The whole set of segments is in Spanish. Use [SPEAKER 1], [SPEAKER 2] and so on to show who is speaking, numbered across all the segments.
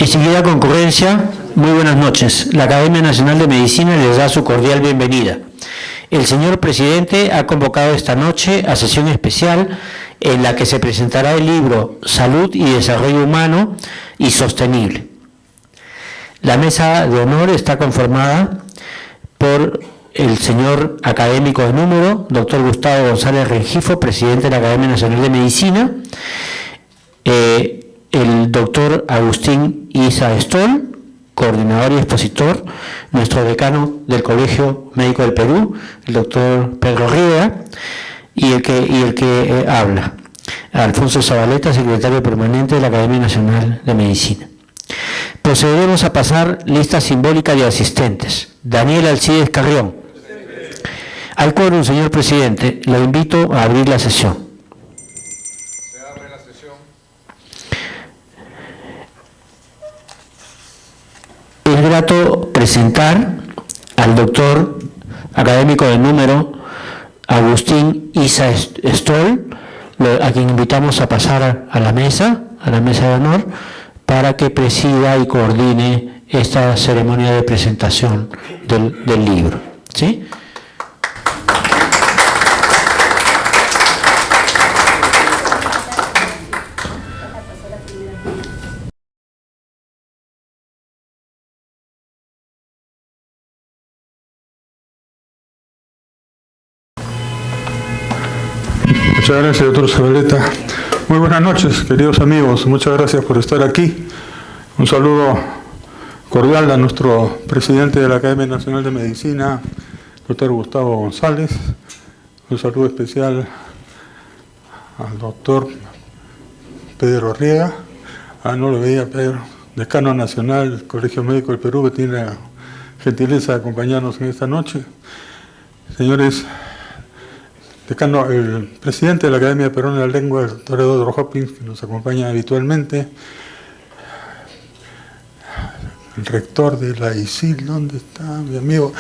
[SPEAKER 1] Distinguida concurrencia, muy buenas noches. La Academia Nacional de Medicina les da su cordial bienvenida. El señor presidente ha convocado esta noche a sesión especial en la que se presentará el libro Salud y Desarrollo Humano y Sostenible. La mesa de honor está conformada por el señor académico de número, doctor Gustavo González Rengifo, presidente de la Academia Nacional de Medicina, el doctor Agustín Isa Stoll, coordinador y expositor, nuestro decano del Colegio Médico del Perú, el doctor Pedro Rivera, y el que habla, Alfonso Zabaleta, secretario permanente de la Academia Nacional de Medicina. Procederemos a pasar lista simbólica de asistentes. Daniel Alcides Carrión. Al quórum, señor presidente, lo invito a abrir la sesión. Es grato presentar al doctor académico de número Agustín Isa Stoll, a quien invitamos a pasar a la mesa de honor, para que presida y coordine esta ceremonia de presentación del libro. ¿Sí?
[SPEAKER 2] Muchas gracias, doctor Zabaleta. Muy buenas noches, queridos amigos. Muchas gracias por estar aquí. Un saludo cordial a nuestro presidente de la Academia Nacional de Medicina, doctor Gustavo González. Un saludo especial al doctor Pedro Riega. No lo veía, Pedro, decano nacional del Colegio Médico del Perú, que tiene la gentileza de acompañarnos en esta noche. Señores, decano, el presidente de la Academia Peruana de la Lengua, el doctor Eduardo Hopkins, que nos acompaña habitualmente, el rector de la ISIL, ¿dónde está mi amigo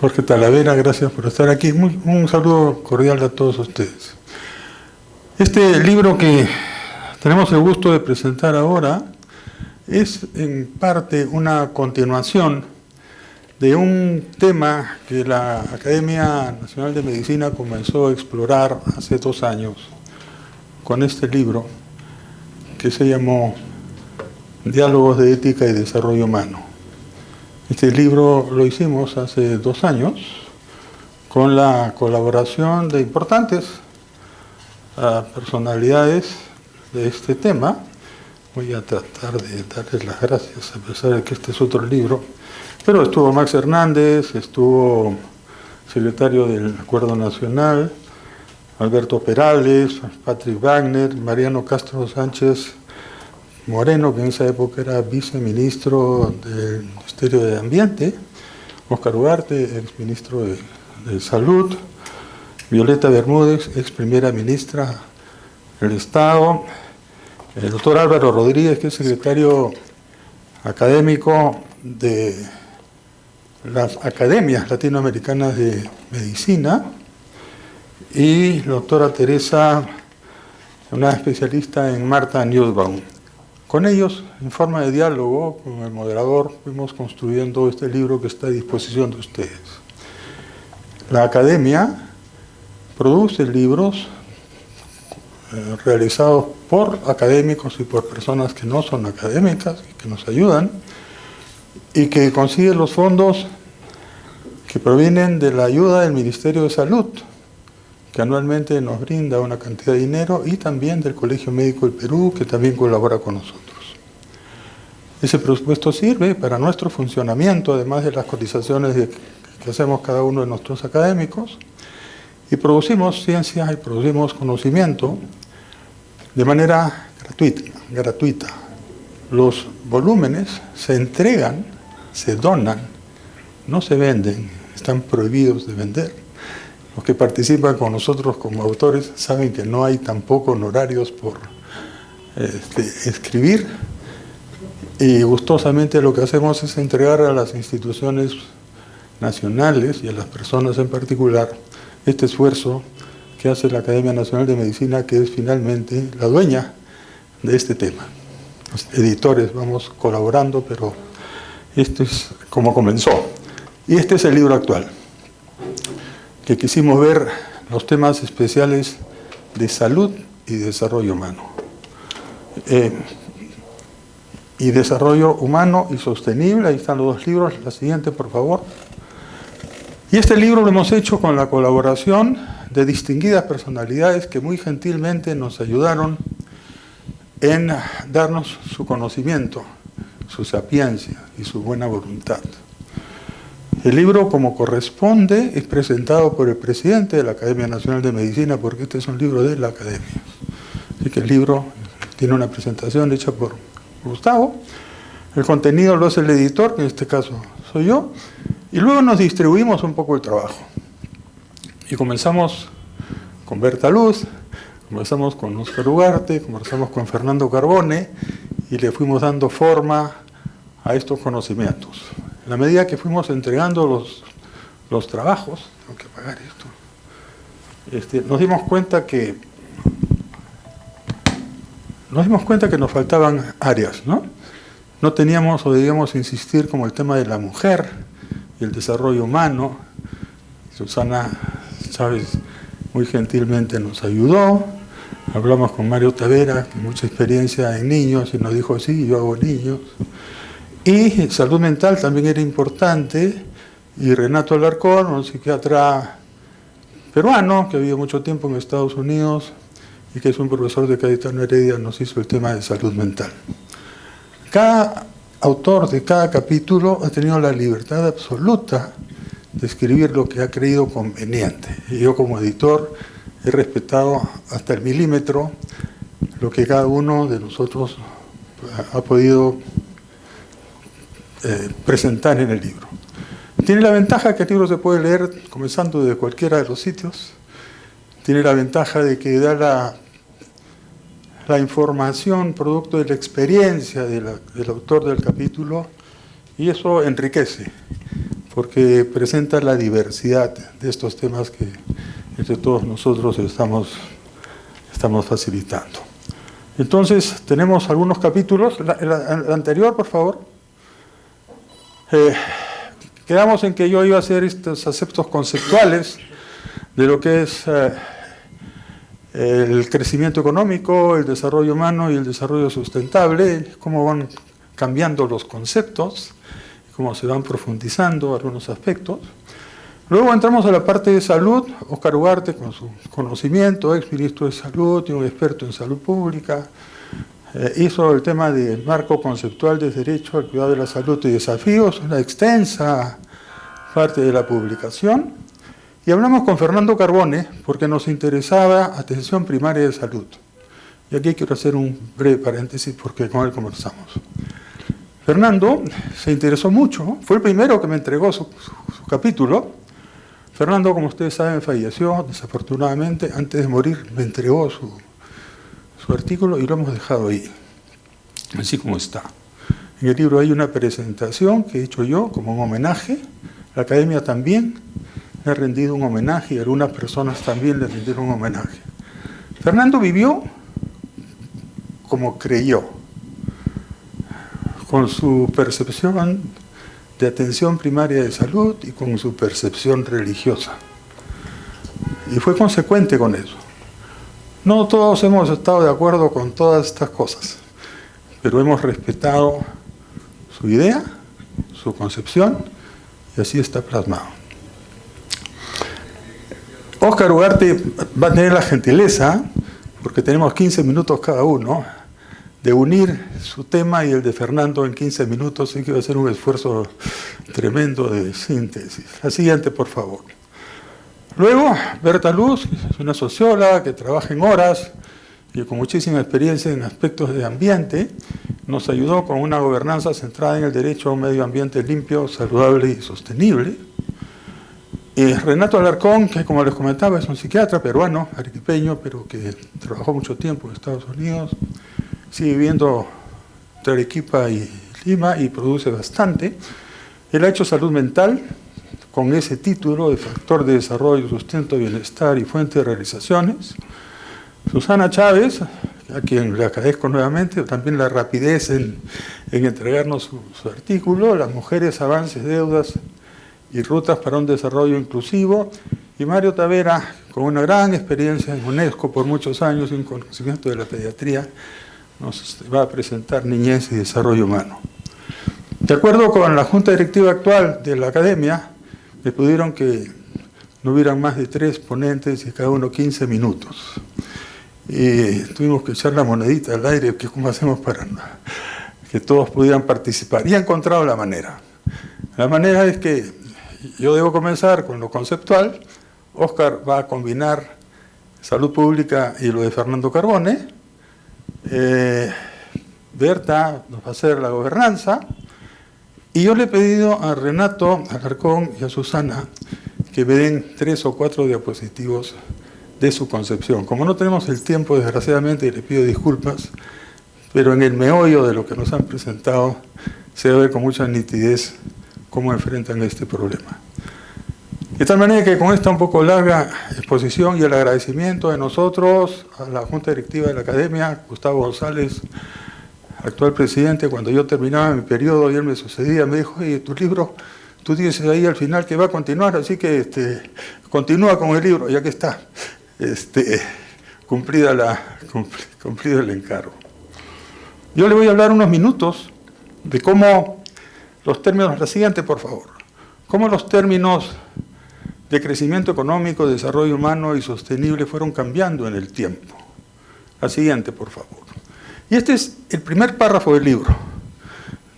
[SPEAKER 2] Jorge Talavera? Gracias por estar aquí. Un saludo cordial a todos ustedes. Este libro que tenemos el gusto de presentar ahora es en parte una continuación de un tema que la Academia Nacional de Medicina comenzó a explorar hace 2 años con este libro que se llamó Diálogos de Ética y Desarrollo Humano. Este libro lo hicimos hace 2 años con la colaboración de importantes personalidades de este tema. Voy a tratar de darles las gracias a pesar de que este es otro libro. Pero estuvo Max Hernández, estuvo secretario del Acuerdo Nacional, Alberto Perales, Patrick Wagner, Mariano Castro Sánchez Moreno, que en esa época era viceministro del Ministerio de Ambiente, Oscar Ugarte, exministro de Salud, Violeta Bermúdez, ex primera ministra del Estado, el doctor Álvaro Rodríguez, que es secretario académico de las Academias Latinoamericanas de Medicina, y la doctora Teresa, una especialista en Martha Nussbaum. Con ellos, en forma de diálogo, con el moderador, fuimos construyendo este libro que está a disposición de ustedes. La Academia produce libros realizados por académicos y por personas que no son académicas y que nos ayudan, y que consigue los fondos que provienen de la ayuda del Ministerio de Salud, que anualmente nos brinda una cantidad de dinero, y también del Colegio Médico del Perú, que también colabora con nosotros. Ese presupuesto sirve para nuestro funcionamiento, además de las cotizaciones que hacemos cada uno de nuestros académicos, y producimos ciencia y producimos conocimiento de manera gratuita. Los volúmenes se entregan, se donan, no se venden, están prohibidos de vender. Los que participan con nosotros como autores saben que no hay tampoco honorarios por escribir, y gustosamente lo que hacemos es entregar a las instituciones nacionales y a las personas en particular este esfuerzo que hace la Academia Nacional de Medicina, que es finalmente la dueña de este tema. los editores vamos colaborando, pero esto es como comenzó. Y este es el libro actual, que quisimos ver los temas especiales de salud y desarrollo humano. Y desarrollo humano y sostenible, ahí están los dos libros, la siguiente por favor. Y este libro lo hemos hecho con la colaboración de distinguidas personalidades que muy gentilmente nos ayudaron en darnos su conocimiento, su sapiencia y su buena voluntad. El libro, como corresponde, es presentado por el presidente de la Academia Nacional de Medicina, porque este es un libro de la Academia. Así que el libro tiene una presentación hecha por Gustavo, el contenido lo hace el editor, que en este caso soy yo, y luego nos distribuimos un poco el trabajo. Y comenzamos con Berta Luz, comenzamos con Óscar Ugarte, comenzamos con Fernando Carbone, y le fuimos dando forma a estos conocimientos. En la medida que fuimos entregando los trabajos, tengo que apagar esto, nos dimos cuenta que nos faltaban áreas, ¿no? No teníamos o debíamos insistir como el tema de la mujer y el desarrollo humano. Susana Chávez muy gentilmente nos ayudó. Hablamos con Mario Tavera, con mucha experiencia en niños, y nos dijo, sí, yo hago niños. Y salud mental también era importante, y Renato Alarcón, un psiquiatra peruano que ha vivido mucho tiempo en Estados Unidos y que es un profesor de Cayetano Heredia, nos hizo el tema de salud mental. Cada autor de cada capítulo ha tenido la libertad absoluta de escribir lo que ha creído conveniente. Y yo como editor he respetado hasta el milímetro lo que cada uno de nosotros ha podido presentar en el libro. Tiene la ventaja que el libro se puede leer comenzando de cualquiera de los sitios. Tiene la ventaja de que da la información producto de la experiencia del autor del capítulo, y eso enriquece, porque presenta la diversidad de estos temas que entre todos nosotros estamos facilitando. Entonces, tenemos algunos capítulos. El anterior, por favor. Quedamos en que yo iba a hacer estos aspectos conceptuales de lo que es el crecimiento económico, el desarrollo humano y el desarrollo sustentable, cómo van cambiando los conceptos, cómo se van profundizando algunos aspectos. Luego entramos a la parte de salud. Óscar Ugarte, con su conocimiento, ex ministro de Salud y un experto en salud pública, hizo el tema del marco conceptual de derecho al cuidado de la salud y desafíos, una extensa parte de la publicación. Y hablamos con Fernando Carbone porque nos interesaba atención primaria de salud. Y aquí quiero hacer un breve paréntesis porque con él conversamos. Fernando se interesó mucho, fue el primero que me entregó su capítulo. Fernando, como ustedes saben, falleció desafortunadamente. Antes de morir me entregó su artículo y lo hemos dejado ahí, así como está. En el libro hay una presentación que he hecho yo como un homenaje. La Academia también le ha rendido un homenaje y algunas personas también le rindieron un homenaje. Fernando vivió como creyó, con su percepción de atención primaria de salud y con su percepción religiosa. Y fue consecuente con eso. No todos hemos estado de acuerdo con todas estas cosas, pero hemos respetado su idea, su concepción, y así está plasmado. Óscar Ugarte va a tener la gentileza, porque tenemos 15 minutos cada uno, de unir su tema y el de Fernando en 15 minutos, así que va a ser un esfuerzo tremendo de síntesis. La siguiente, por favor. Luego, Berta Luz, que es una socióloga que trabaja en horas y con muchísima experiencia en aspectos de ambiente, nos ayudó con una gobernanza centrada en el derecho a un medio ambiente limpio, saludable y sostenible. Y Renato Alarcón, que como les comentaba es un psiquiatra peruano, arequipeño, pero que trabajó mucho tiempo en Estados Unidos, sigue viviendo entre Arequipa y Lima y produce bastante. Él ha hecho salud mental, con ese título de factor de desarrollo, sustento, bienestar y fuente de realizaciones. Susana Chávez, a quien le agradezco nuevamente, también la rapidez en entregarnos su artículo, Las mujeres, avances, deudas y rutas para un desarrollo inclusivo, y Mario Tavera, con una gran experiencia en UNESCO por muchos años y un conocimiento de la pediatría, nos va a presentar Niñez y Desarrollo Humano. De acuerdo con la Junta Directiva actual de la Academia, me pidieron que no hubieran más de 3 ponentes y cada uno 15 minutos. Y tuvimos que echar la monedita al aire, que cómo hacemos para que todos pudieran participar. Y he encontrado la manera. La manera es que yo debo comenzar con lo conceptual. Óscar va a combinar salud pública y lo de Fernando Carbone. Berta nos va a hacer la gobernanza. Y yo le he pedido a Renato Alarcón y a Susana que me den 3 o 4 diapositivos de su concepción. Como no tenemos el tiempo, desgraciadamente, y le pido disculpas, pero en el meollo de lo que nos han presentado se ve con mucha nitidez cómo enfrentan este problema. De tal manera que con esta un poco larga exposición y el agradecimiento de nosotros a la Junta Directiva de la Academia, Gustavo González, actual presidente, cuando yo terminaba mi periodo y él me sucedía, me dijo: oye, tu libro, tú dices ahí al final que va a continuar, así que continúa con el libro, ya que está cumplido el encargo. Yo le voy a hablar unos minutos de cómo los términos, la siguiente por favor, cómo los términos de crecimiento económico, desarrollo humano y sostenible fueron cambiando en el tiempo. La siguiente por favor. Y este es el primer párrafo del libro,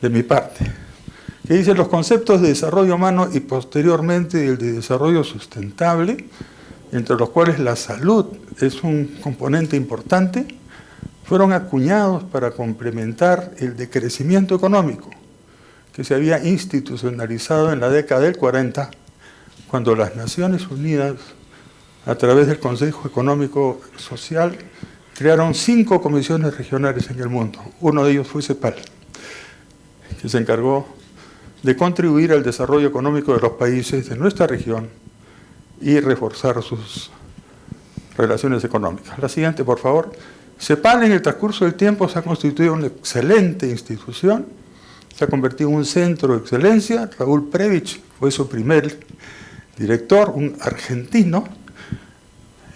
[SPEAKER 2] de mi parte, que dice: los conceptos de desarrollo humano y posteriormente el de desarrollo sustentable, entre los cuales la salud es un componente importante, fueron acuñados para complementar el de crecimiento económico, que se había institucionalizado en la década del 40, cuando las Naciones Unidas, a través del Consejo Económico Social, crearon 5 comisiones regionales en el mundo. Uno de ellos fue CEPAL, que se encargó de contribuir al desarrollo económico de los países de nuestra región y reforzar sus relaciones económicas. La siguiente, por favor. CEPAL, en el transcurso del tiempo, se ha constituido una excelente institución, se ha convertido en un centro de excelencia. Raúl Previch fue su primer director, un argentino,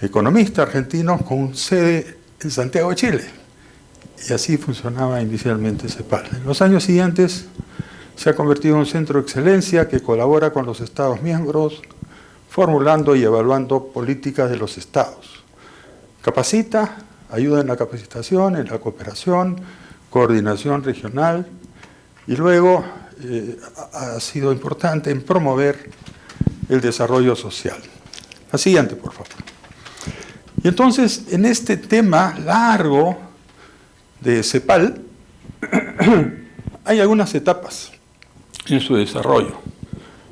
[SPEAKER 2] economista argentino, con sede en Santiago de Chile. Y así funcionaba inicialmente CEPAL. En los años siguientes se ha convertido en un centro de excelencia que colabora con los Estados miembros, formulando y evaluando políticas de los Estados. Capacita, ayuda en la capacitación, en la cooperación, coordinación regional, y luego ha sido importante en promover el desarrollo social. La siguiente, por favor. Y entonces, en este tema largo de CEPAL, hay algunas etapas en su desarrollo.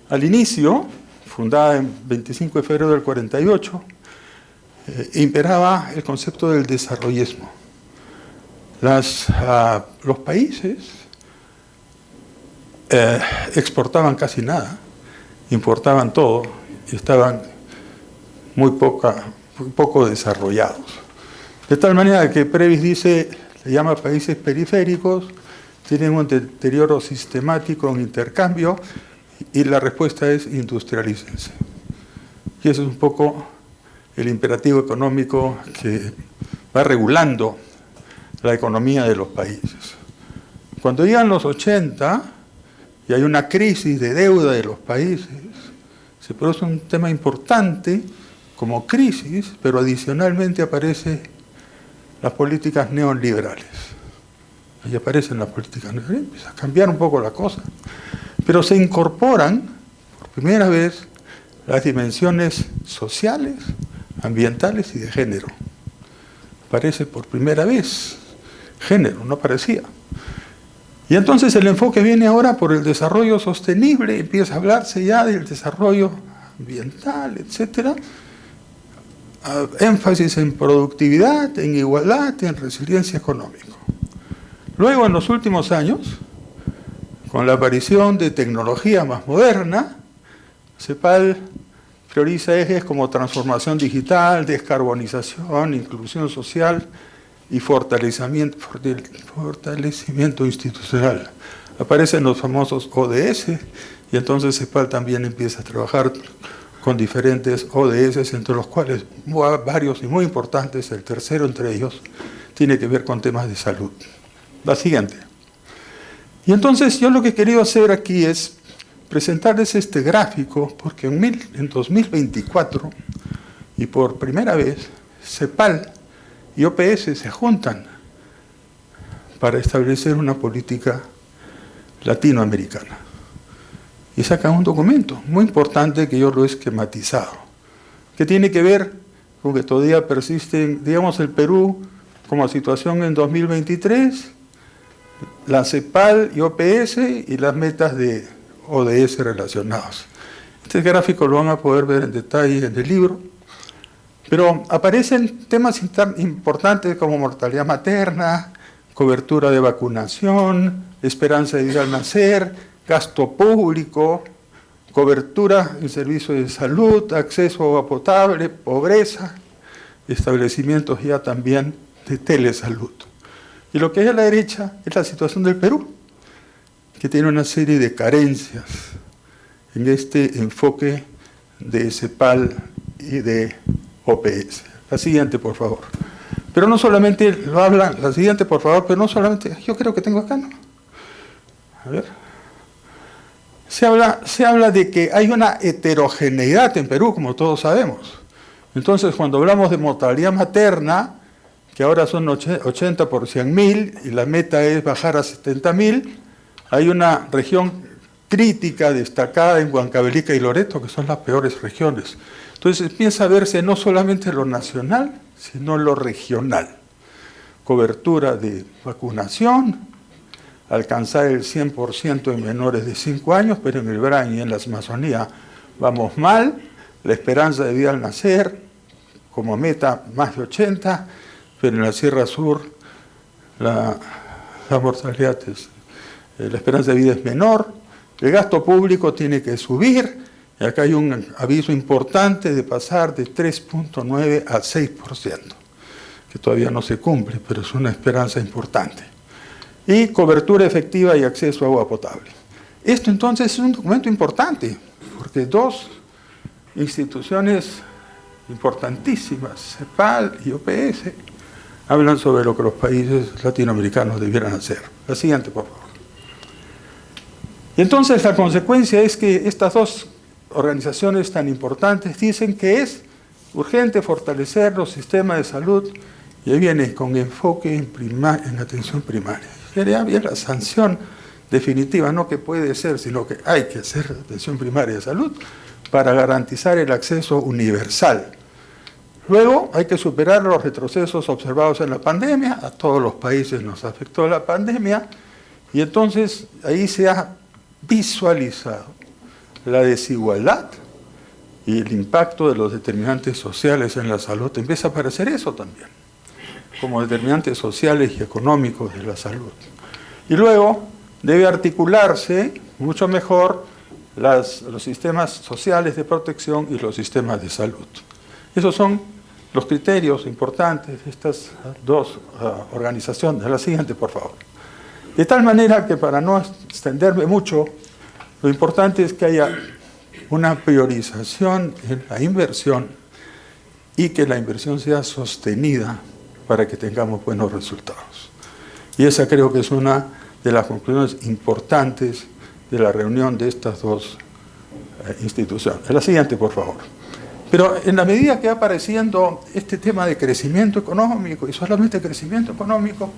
[SPEAKER 2] Al inicio, fundada en 25 de febrero del 48, imperaba el concepto del desarrollismo. Los países exportaban casi nada, importaban todo y estaban muy poco desarrollados. De tal manera que Previs dice, se llama países periféricos, tienen un deterioro sistemático en intercambio, y la respuesta es industrialícense. Y eso es un poco el imperativo económico que va regulando la economía de los países. Cuando llegan los 80 y hay una crisis de deuda de los países, se produce un tema importante como crisis, pero adicionalmente aparecen las políticas neoliberales. Ahí aparecen las políticas neoliberales, empieza a cambiar un poco la cosa. Pero se incorporan por primera vez las dimensiones sociales, ambientales y de género. Aparece por primera vez género, no aparecía. Y entonces el enfoque viene ahora por el desarrollo sostenible, empieza a hablarse ya del desarrollo ambiental, etcétera. Énfasis en productividad, en igualdad, en resiliencia económica. Luego, en los últimos años, con la aparición de tecnología más moderna, CEPAL prioriza ejes como transformación digital, descarbonización, inclusión social y fortalecimiento institucional. Aparecen los famosos ODS y entonces CEPAL también empieza a trabajar con diferentes ODS, entre los cuales varios y muy importantes, el tercero entre ellos, tiene que ver con temas de salud. La siguiente. Y entonces yo lo que he querido hacer aquí es presentarles este gráfico, porque en 2024, y por primera vez, CEPAL y OPS se juntan para establecer una política latinoamericana. Y sacan un documento muy importante que yo lo he esquematizado, que tiene que ver con que todavía persisten, digamos, el Perú como situación en 2023, la CEPAL y OPS y las metas de ODS relacionados. Este gráfico lo van a poder ver en detalle en el libro, pero aparecen temas importantes como mortalidad materna, cobertura de vacunación, esperanza de vida al nacer, gasto público, cobertura en servicios de salud, acceso a agua potable, pobreza, establecimientos ya también de telesalud. Y lo que hay a la derecha es la situación del Perú, que tiene una serie de carencias en este enfoque de CEPAL y de OPS. La siguiente, por favor. Pero no solamente lo hablan, la siguiente, por favor, pero no solamente, yo creo que tengo acá, ¿no? A ver. Se habla de que hay una heterogeneidad en Perú, como todos sabemos. Entonces, cuando hablamos de mortalidad materna, que ahora son 80 por 100.000, y la meta es bajar a 70.000, hay una región crítica destacada en Huancavelica y Loreto, que son las peores regiones. Entonces empieza a verse no solamente lo nacional, sino lo regional. Cobertura de vacunación, alcanzar el 100% en menores de 5 años, pero en el Brain y en la Amazonía vamos mal. La esperanza de vida al nacer, como meta, más de 80, pero en la Sierra Sur la mortalidad la esperanza de vida es menor. El gasto público tiene que subir, y acá hay un aviso importante de pasar de 3.9 a 6%, que todavía no se cumple, pero es una esperanza importante. Y cobertura efectiva y acceso a agua potable. Esto entonces es un documento importante, porque dos instituciones importantísimas, CEPAL y OPS, hablan sobre lo que los países latinoamericanos debieran hacer. La siguiente, por favor. Y entonces la consecuencia es que estas dos organizaciones tan importantes dicen que es urgente fortalecer los sistemas de salud, y ahí viene con enfoque en atención primaria. Sería bien la sanción definitiva, no que puede ser, sino que hay que hacer atención primaria de salud para garantizar el acceso universal. Luego hay que superar los retrocesos observados en la pandemia, a todos los países nos afectó la pandemia, y entonces ahí se ha visualizado la desigualdad y el impacto de los determinantes sociales en la salud. Empieza a aparecer eso también, como determinantes sociales y económicos de la salud. Y luego debe articularse mucho mejor los sistemas sociales de protección y los sistemas de salud. Esos son los criterios importantes de estas dos organizaciones. La siguiente, por favor. De tal manera que, para no extenderme mucho, lo importante es que haya una priorización en la inversión y que la inversión sea sostenida para que tengamos buenos resultados. Y esa creo que es una de las conclusiones importantes de la reunión de estas dos instituciones. La siguiente, por favor. Pero en la medida que va apareciendo este tema de crecimiento económico, y solamente crecimiento económico,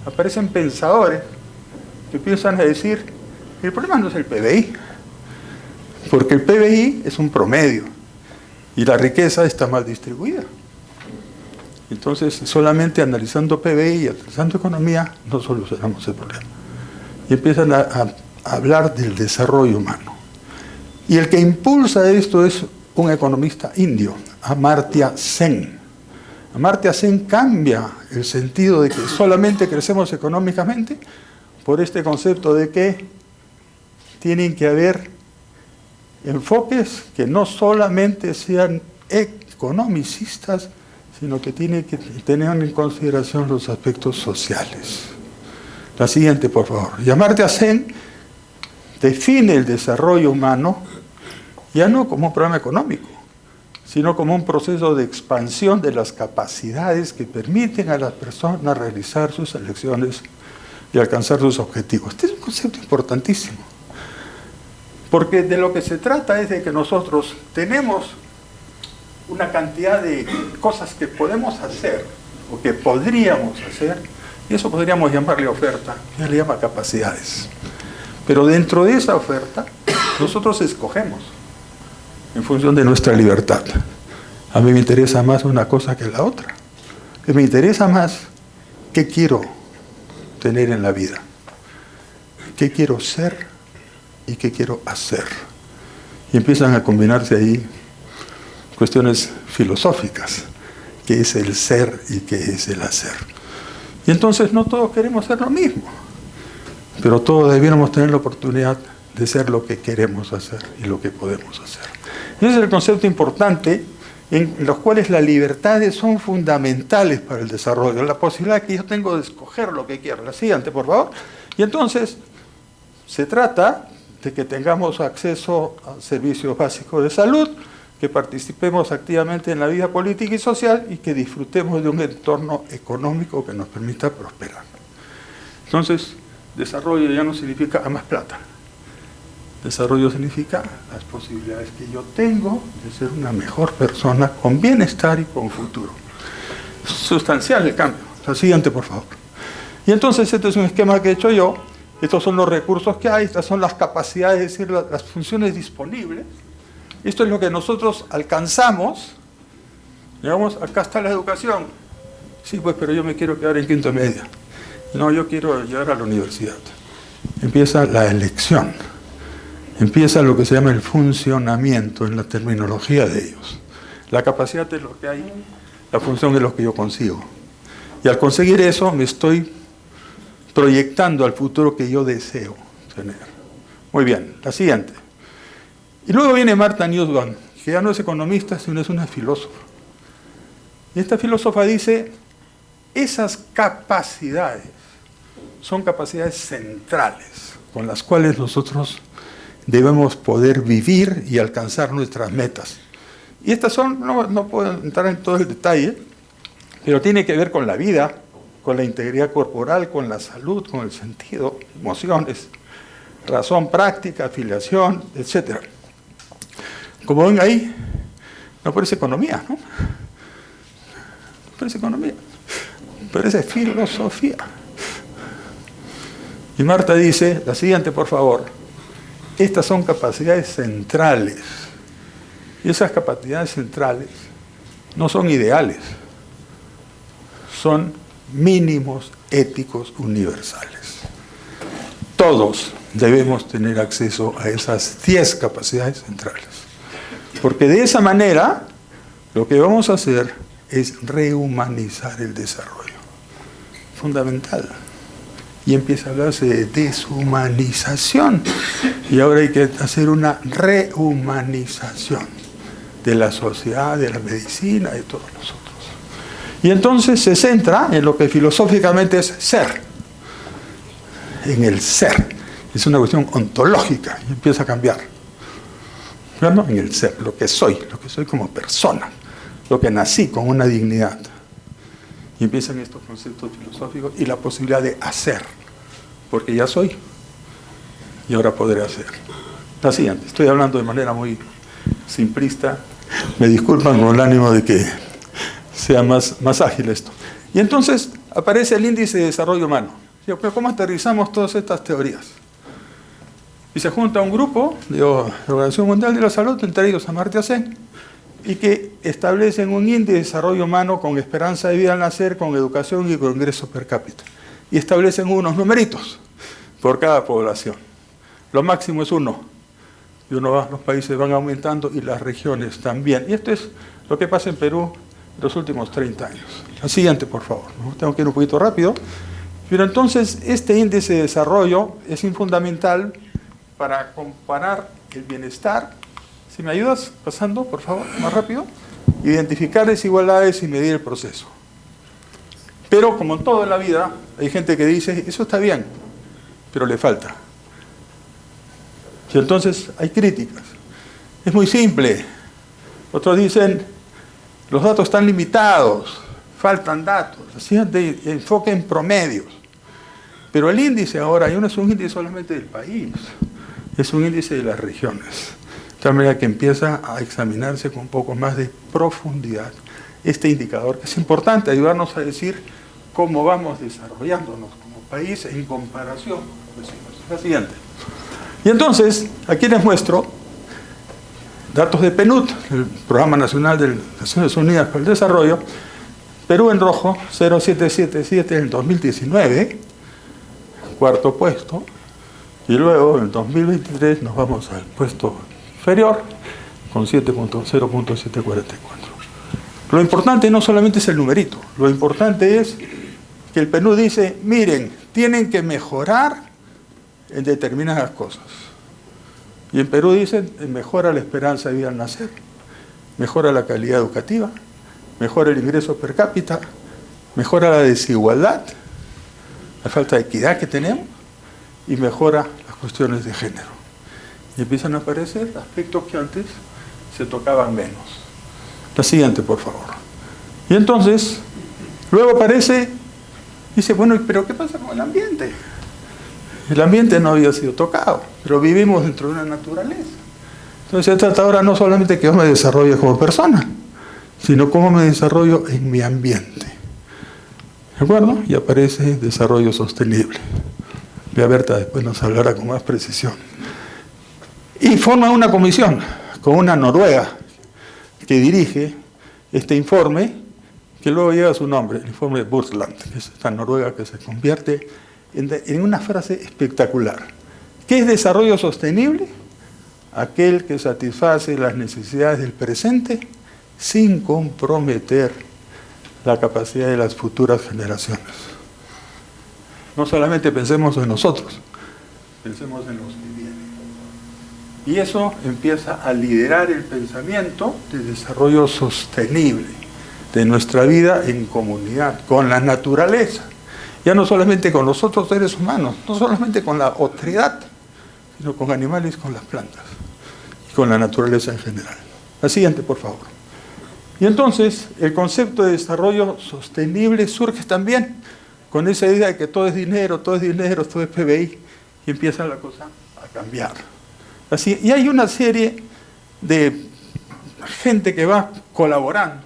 [SPEAKER 2] aparecen pensadores que empiezan a decir, el problema no es el PBI, porque el PBI es un promedio, y la riqueza está mal distribuida. Entonces, solamente analizando PBI y analizando economía, no solucionamos el problema. Y empiezan a hablar del desarrollo humano. Y el que impulsa esto es un economista indio, Amartya Sen. Amartya Sen cambia el sentido de que solamente crecemos económicamente por este concepto de que tienen que haber enfoques que no solamente sean economicistas, sino que tiene que tener en consideración los aspectos sociales. La siguiente, por favor. Y Amartya Sen define el desarrollo humano ya no como un problema económico, sino como un proceso de expansión de las capacidades que permiten a las personas realizar sus elecciones y alcanzar sus objetivos. Este es un concepto importantísimo, porque de lo que se trata es de que nosotros tenemos una cantidad de cosas que podemos hacer o que podríamos hacer, y eso podríamos llamarle oferta, ya le llama capacidades. Pero dentro de esa oferta, nosotros escogemos en función de nuestra libertad. A mí me interesa más una cosa que la otra. Me interesa más qué quiero tener en la vida, qué quiero ser y qué quiero hacer. Y empiezan a combinarse ahí cuestiones filosóficas, qué es el ser y qué es el hacer. Y entonces no todos queremos ser lo mismo, pero todos debiéramos tener la oportunidad de ser lo que queremos hacer y lo que podemos hacer. Ese es el concepto importante en los cuales las libertades son fundamentales para el desarrollo, la posibilidad que yo tengo de escoger lo que quiero. La siguiente, por favor. Y entonces se trata de que tengamos acceso a servicios básicos de salud, que participemos activamente en la vida política y social y que disfrutemos de un entorno económico que nos permita prosperar. Entonces, desarrollo ya no significa a más plata. Desarrollo significa las posibilidades que yo tengo de ser una mejor persona con bienestar y con futuro. Sustancial el cambio. La siguiente, por favor. Y entonces este es un esquema que he hecho yo. Estos son los recursos que hay, estas son las capacidades, es decir, las funciones disponibles. Esto es lo que nosotros alcanzamos. Digamos, acá está la educación. Sí, pues, pero yo me quiero quedar en quinto media. No, yo quiero llegar a la universidad. Empieza la elección. Empieza lo que se llama el funcionamiento en la terminología de ellos. La capacidad es lo que hay, la función es lo que yo consigo. Y al conseguir eso me estoy proyectando al futuro que yo deseo tener. Muy bien, la siguiente. Y luego viene Martha Nussbaum, que ya no es economista, sino es una filósofa. Y esta filósofa dice, esas capacidades son capacidades centrales con las cuales nosotros debemos poder vivir y alcanzar nuestras metas. Y estas son, no puedo entrar en todo el detalle, pero tiene que ver con la vida, con la integridad corporal, con la salud, con el sentido, emociones, razón práctica, afiliación, etc. Como ven ahí, no parece economía, ¿no? No parece economía, parece filosofía. Y Marta dice, la siguiente, por favor. Estas son capacidades centrales. Y esas capacidades centrales no son ideales, son mínimos éticos universales. Todos debemos tener acceso a esas 10 capacidades centrales. Porque de esa manera, lo que vamos a hacer es rehumanizar el desarrollo. Fundamental. Y empieza a hablarse de deshumanización. Y ahora hay que hacer una rehumanización de la sociedad, de la medicina, de todos nosotros. Y entonces se centra en lo que filosóficamente es ser. En el ser. Es una cuestión ontológica y empieza a cambiar. ¿No? En el ser, lo que soy como persona, lo que nací con una dignidad. Y empiezan estos conceptos filosóficos y la posibilidad de hacer, porque ya soy y ahora podré hacer. La siguiente, estoy hablando de manera muy simplista, me disculpan con el ánimo de que sea más ágil esto. Y entonces aparece el índice de desarrollo humano. Pero ¿cómo aterrizamos todas estas teorías? Y se junta un grupo de la Organización Mundial de la Salud, entre ellos Amartya Sen, y que establecen un índice de desarrollo humano con esperanza de vida al nacer, con educación y con ingreso per cápita. Y establecen unos numeritos por cada población. Lo máximo es 1. Y los países van aumentando y las regiones también. Y esto es lo que pasa en Perú en los últimos 30 años. La siguiente, por favor. Tengo que ir un poquito rápido. Pero entonces, este índice de desarrollo es fundamental para comparar el bienestar. Si me ayudas pasando, por favor, más rápido. identificar desigualdades y medir el proceso. Pero como en todo en la vida, hay gente que dice, eso está bien, pero le falta. Y entonces hay críticas. Es muy simple. Otros dicen, los datos están limitados, faltan datos, así de enfoque en promedios. Pero el índice ahora no es un índice solamente del país, es un índice de las regiones. De tal manera que empieza a examinarse con un poco más de profundidad este indicador, que es importante ayudarnos a decir cómo vamos desarrollándonos como país en comparación con los vecinos. La siguiente. Y entonces, aquí les muestro datos de PNUD, el Programa Nacional de las Naciones Unidas para el Desarrollo. Perú en rojo, 0,777 en el 2019, cuarto puesto, y luego en el 2023 nos vamos al puesto inferior con 0,744. Lo importante no solamente es el numerito, lo importante es que el PNUD dice, miren, tienen que mejorar en determinadas cosas. Y en Perú dicen, mejora la esperanza de vida al nacer, mejora la calidad educativa, mejora el ingreso per cápita, mejora la desigualdad, la falta de equidad que tenemos, y mejora las cuestiones de género. Y empiezan a aparecer aspectos que antes se tocaban menos. La siguiente, por favor. Y entonces, luego aparece, dice, bueno, pero ¿qué pasa con el ambiente? El ambiente no había sido tocado, pero vivimos dentro de una naturaleza. Entonces se trata ahora no solamente que yo me desarrolle como persona, sino cómo me desarrollo en mi ambiente. ¿De acuerdo? Y aparece desarrollo sostenible. Bea Berta después nos hablará con más precisión. Y forma una comisión con una noruega que dirige este informe, que luego lleva su nombre, el informe de Brundtland, que es esta noruega que se convierte en una frase espectacular. ¿Qué es desarrollo sostenible? Aquel que satisface las necesidades del presente sin comprometer la capacidad de las futuras generaciones. No solamente pensemos en nosotros, pensemos en los que vienen. Y eso empieza a liderar el pensamiento de desarrollo sostenible de nuestra vida en comunidad, con la naturaleza. Ya no solamente con los otros seres humanos, no solamente con la otredad, sino con animales, con las plantas, y con la naturaleza en general. La siguiente, por favor. Y entonces, el concepto de desarrollo sostenible surge también con esa idea de que todo es dinero, todo es PBI, y empieza la cosa a cambiar. Así, y hay una serie de gente que va colaborando.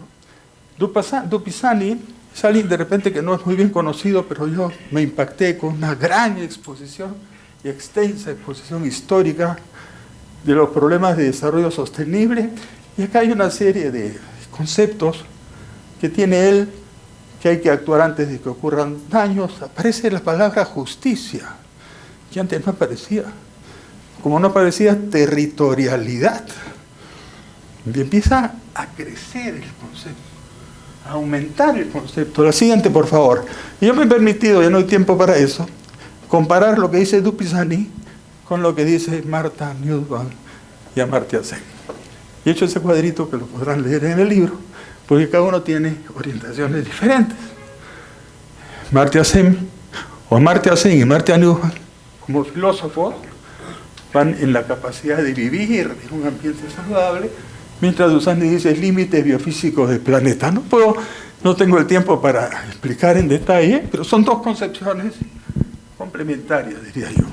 [SPEAKER 2] Dupisani es alguien de repente que no es muy bien conocido, pero yo me impacté con una gran exposición y extensa exposición histórica de los problemas de desarrollo sostenible. Y acá hay una serie de conceptos que tiene él, que hay que actuar antes de que ocurran daños. Aparece la palabra justicia, que antes no aparecía. Como no aparecía territorialidad. Y empieza a crecer el concepto, a aumentar el concepto. La siguiente, por favor. Y yo me he permitido, ya no hay tiempo para eso, comparar lo que dice Dupisani con lo que dice Martha Nussbaum y Amartya Sen. Y he hecho ese cuadrito que lo podrán leer en el libro, porque cada uno tiene orientaciones diferentes. Amartya Sen y Martha Nussbaum, como filósofos, van en la capacidad de vivir en un ambiente saludable, mientras Dupisani dice límites biofísicos del planeta. No tengo el tiempo para explicar en detalle, pero son dos concepciones complementarias, diría yo,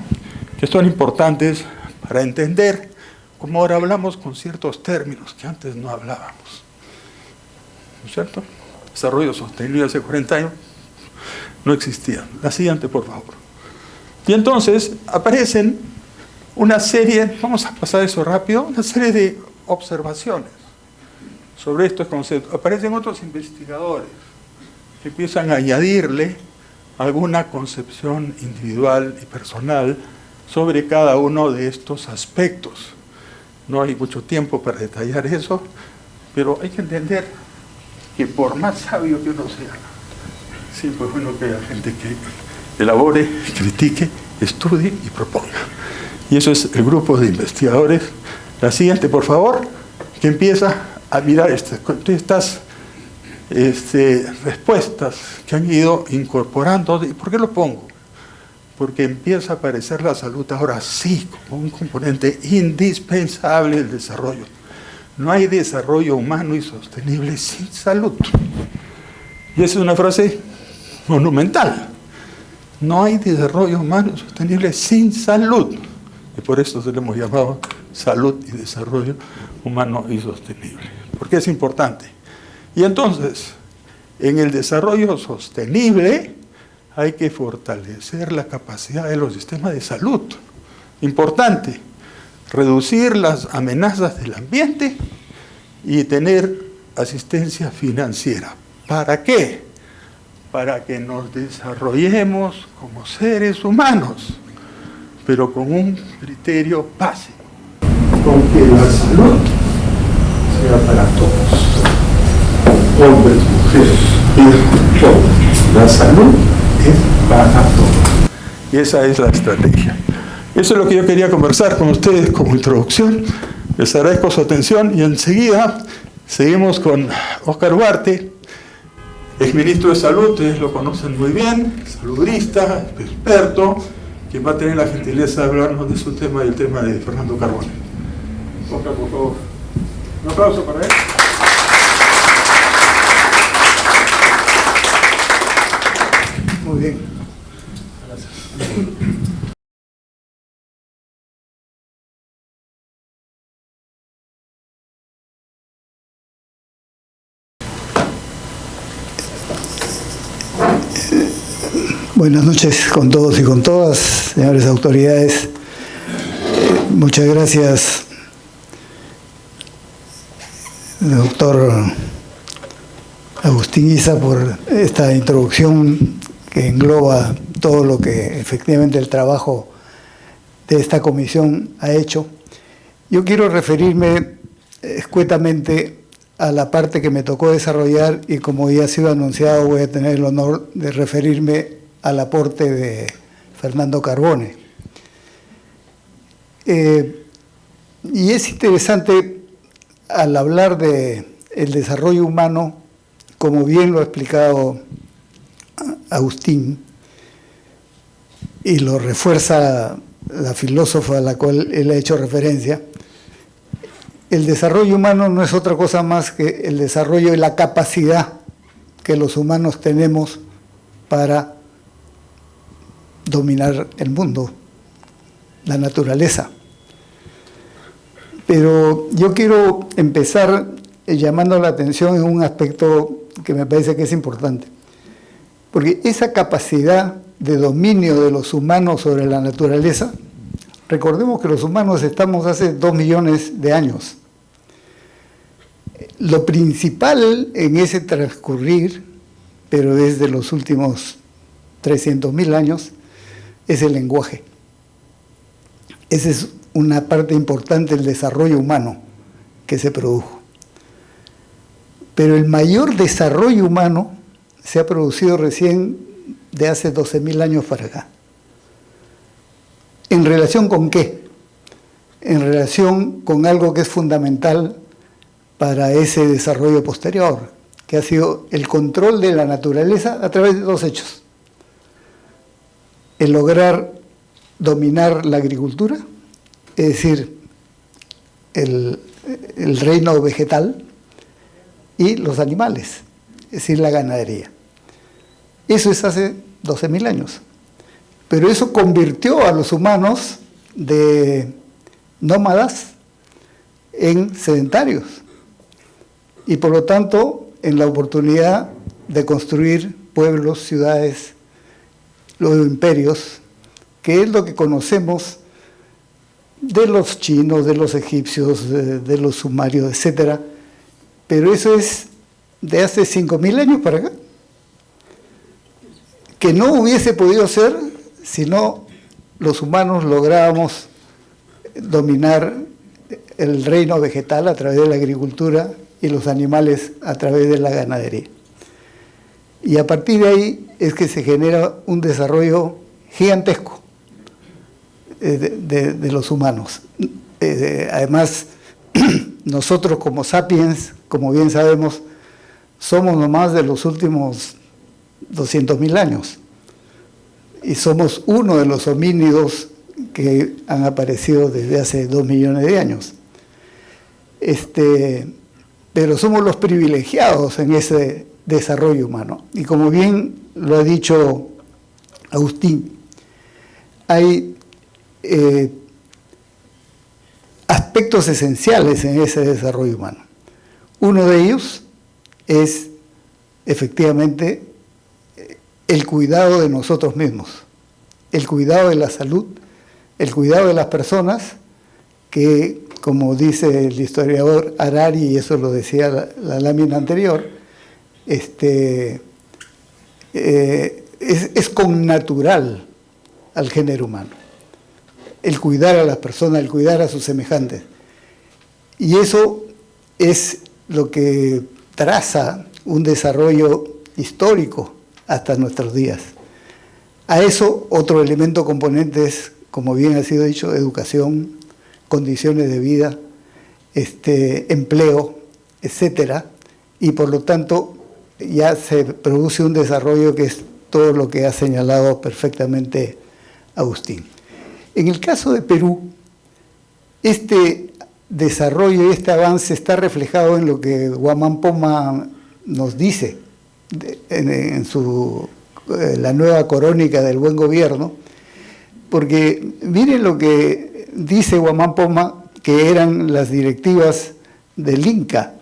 [SPEAKER 2] que son importantes para entender cómo ahora hablamos con ciertos términos que antes no hablábamos. ¿No es cierto? Desarrollo sostenible hace 40 años no existía. La siguiente, por favor. Y entonces aparecen una serie, vamos a pasar eso rápido, una serie de observaciones sobre estos conceptos. Aparecen otros investigadores que empiezan a añadirle alguna concepción individual y personal sobre cada uno de estos aspectos. No hay mucho tiempo para detallar eso, pero hay que entender que por más sabio que uno sea, siempre es bueno que haya gente que elabore, critique, estudie y proponga. Y eso es el grupo de investigadores. La siguiente, por favor, que empieza a mirar estas respuestas que han ido incorporando. ¿Y por qué lo pongo? Porque empieza a aparecer la salud ahora sí como un componente indispensable del desarrollo. No hay desarrollo humano y sostenible sin salud. Y esa es una frase monumental. No hay desarrollo humano y sostenible sin salud. Y por eso se le hemos llamado salud y desarrollo humano y sostenible. Porque es importante. Y entonces, en el desarrollo sostenible hay que fortalecer la capacidad de los sistemas de salud. Importante, reducir las amenazas del ambiente y tener asistencia financiera. ¿Para qué? Para que nos desarrollemos como seres humanos, pero con un criterio básico, con que la salud sea para todos, hombres, mujeres, hijos, todos. La salud es para todos. Y esa es la estrategia. Eso es lo que yo quería conversar con ustedes como introducción. Les agradezco su atención y enseguida seguimos con Óscar Ugarte, exministro de Salud. Ustedes lo conocen muy bien, saludista, experto, que va a tener la gentileza de hablarnos de su tema y el tema de Fernando Carbone. Óscar, por favor. Un aplauso para él. Muy bien. Gracias.
[SPEAKER 3] Buenas noches con todos y con todas, señores autoridades. Muchas gracias, doctor Agustín Isa, por esta introducción que engloba todo lo que efectivamente el trabajo de esta comisión ha hecho. Yo quiero referirme escuetamente a la parte que me tocó desarrollar y, como ya ha sido anunciado, voy a tener el honor de referirme al aporte de Fernando Carbone. Y es interesante, al hablar de el desarrollo humano, como bien lo ha explicado Agustín, y lo refuerza la filósofa a la cual él ha hecho referencia, el desarrollo humano no es otra cosa más que el desarrollo y la capacidad que los humanos tenemos para dominar el mundo, la naturaleza. Pero yo quiero empezar llamando la atención en un aspecto que me parece que es importante, porque esa capacidad de dominio de los humanos sobre la naturaleza, recordemos que los humanos estamos hace 2 millones de años. Lo principal en ese transcurrir, pero desde los últimos 300.000 años, es el lenguaje. Esa es una parte importante del desarrollo humano que se produjo. Pero el mayor desarrollo humano se ha producido recién de hace 12.000 años para acá. ¿En relación con qué? En relación con algo que es fundamental para ese desarrollo posterior, que ha sido el control de la naturaleza a través de 2 hechos. El lograr dominar la agricultura, es decir, el reino vegetal, y los animales, es decir, la ganadería. Eso es hace 12.000 años. Pero eso convirtió a los humanos de nómadas en sedentarios y, por lo tanto, en la oportunidad de construir pueblos, ciudades, luego imperios, que es lo que conocemos de los chinos, de los egipcios, de los sumerios, etc. Pero eso es de hace 5.000 años para acá, que no hubiese podido ser si no los humanos lográbamos dominar el reino vegetal a través de la agricultura y los animales a través de la ganadería. Y a partir de ahí es que se genera un desarrollo gigantesco de los humanos. Además, nosotros como sapiens, como bien sabemos, somos nomás de los últimos 200.000 años. Y somos uno de los homínidos que han aparecido desde hace 2 millones de años. Pero somos los privilegiados en ese desarrollo humano. Y como bien lo ha dicho Agustín, hay aspectos esenciales en ese desarrollo humano. Uno de ellos es efectivamente el cuidado de nosotros mismos, el cuidado de la salud, el cuidado de las personas, que, como dice el historiador Harari, y eso lo decía la lámina anterior, es connatural al género humano. El cuidar a las personas, el cuidar a sus semejantes. Y eso es lo que traza un desarrollo histórico hasta nuestros días. A eso, otro elemento componente es, como bien ha sido dicho, educación, condiciones de vida, empleo, etcétera, y por lo tanto ya se produce un desarrollo que es todo lo que ha señalado perfectamente Agustín. En el caso de Perú, este desarrollo y este avance está reflejado en lo que Guamán Poma nos dice en la nueva crónica del buen gobierno, porque miren lo que dice Guamán Poma, que eran las directivas del Inca.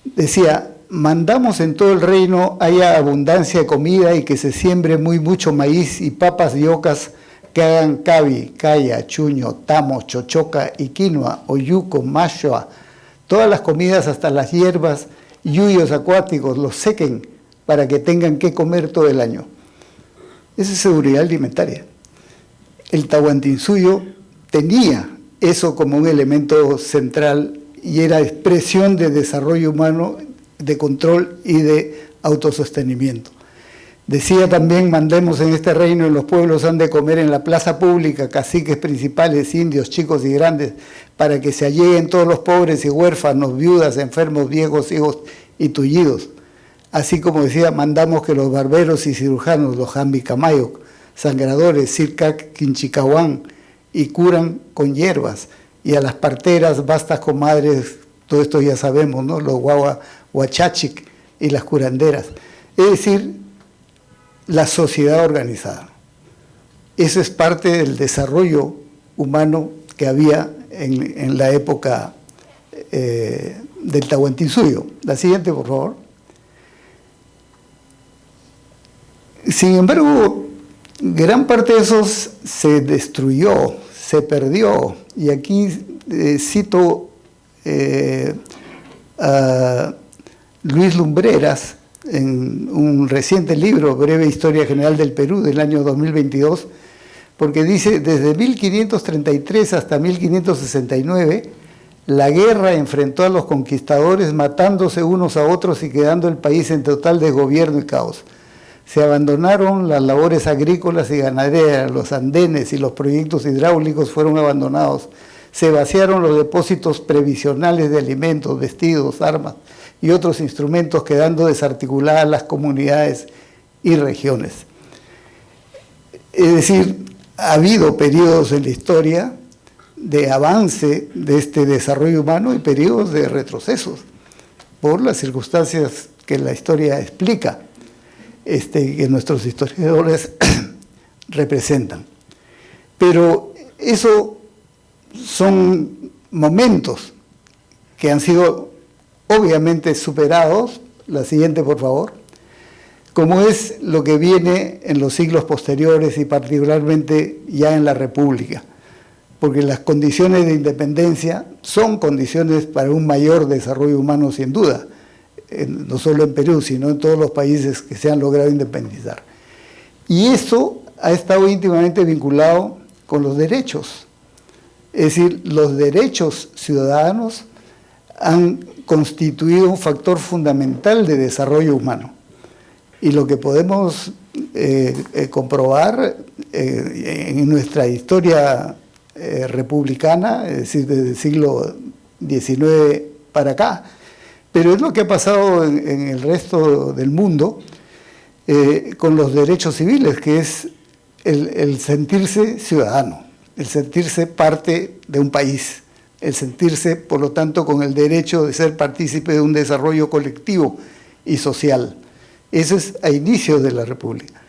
[SPEAKER 3] Decía: mandamos en todo el reino haya abundancia de comida y que se siembre mucho maíz y papas y ocas, que hagan cabi, caya, chuño, tamo, chochoca y quinoa, oyuco, mashua, todas las comidas hasta las hierbas, yuyos acuáticos, los sequen para que tengan que comer todo el año. Esa es seguridad alimentaria. El Tahuantinsuyo tenía eso como un elemento central y era expresión de desarrollo humano, de control y de autosostenimiento. Decía también: mandemos en este reino y los pueblos han de comer en la plaza pública, caciques principales, indios, chicos y grandes, para que se alleguen todos los pobres y huérfanos, viudas, enfermos, viejos, hijos y tullidos. Así como decía: mandamos que los barberos y cirujanos, los jambicamayo, sangradores, circac, quinchicahuán, y curan con hierbas, y a las parteras, bastas comadres, todo esto ya sabemos, ¿no? Los huachachic y las curanderas. Es decir, la sociedad organizada. Eso es parte del desarrollo humano que había en la época del Tahuantinsuyo. La siguiente, por favor. Sin embargo, gran parte de eso se destruyó, se perdió. Y aquí cito a Luis Lumbreras, en un reciente libro, Breve Historia General del Perú, del año 2022, porque dice: desde 1533 hasta 1569, la guerra enfrentó a los conquistadores, matándose unos a otros y quedando el país en total desgobierno y caos. Se abandonaron las labores agrícolas y ganaderas, los andenes y los proyectos hidráulicos fueron abandonados. Se vaciaron los depósitos previsionales de alimentos, vestidos, armas y otros instrumentos, quedando desarticuladas las comunidades y regiones. Es decir, ha habido periodos en la historia de avance de este desarrollo humano y periodos de retrocesos, por las circunstancias que la historia explica, que nuestros historiadores representan. Pero eso son momentos que han sido obviamente superados. La siguiente, por favor. Como es lo que viene en los siglos posteriores y particularmente ya en la República, porque las condiciones de independencia son condiciones para un mayor desarrollo humano, sin duda, no solo en Perú, sino en todos los países que se han logrado independizar. Y eso ha estado íntimamente vinculado con los derechos. Es decir, los derechos ciudadanos han constituido un factor fundamental de desarrollo humano. Y lo que podemos comprobar en nuestra historia republicana, es decir, desde el siglo XIX para acá, pero es lo que ha pasado en el resto del mundo con los derechos civiles, que es el sentirse ciudadano, el sentirse parte de un país, el sentirse, por lo tanto, con el derecho de ser partícipe de un desarrollo colectivo y social. Eso es a inicios de la República.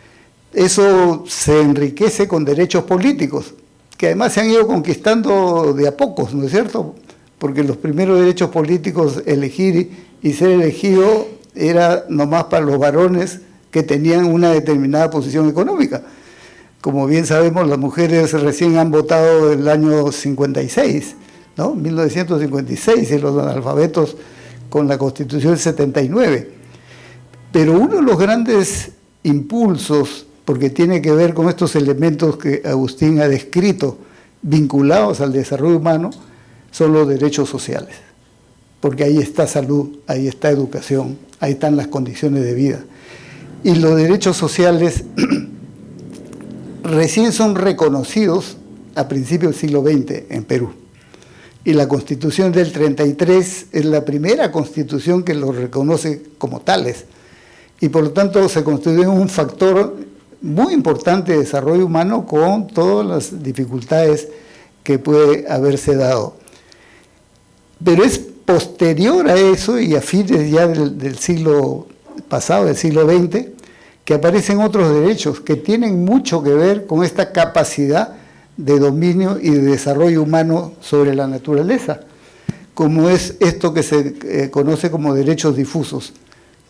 [SPEAKER 3] Eso se enriquece con derechos políticos, que además se han ido conquistando de a pocos, ¿no es cierto? Porque los primeros derechos políticos, elegir y ser elegido, era nomás para los varones que tenían una determinada posición económica. Como bien sabemos, las mujeres recién han votado el año 56, ¿no? 1956, y los analfabetos con la Constitución del 79. Pero uno de los grandes impulsos, porque tiene que ver con estos elementos que Agustín ha descrito, vinculados al desarrollo humano, son los derechos sociales. Porque ahí está salud, ahí está educación, ahí están las condiciones de vida. Y los derechos sociales recién son reconocidos a principios del siglo XX en Perú. Y la Constitución del 33 es la primera constitución que los reconoce como tales. Y por lo tanto se constituye un factor muy importante de desarrollo humano con todas las dificultades que puede haberse dado. Pero es posterior a eso y a fines ya del siglo pasado, del siglo XX, que aparecen otros derechos que tienen mucho que ver con esta capacidad de dominio y de desarrollo humano sobre la naturaleza, como es esto que se conoce como derechos difusos,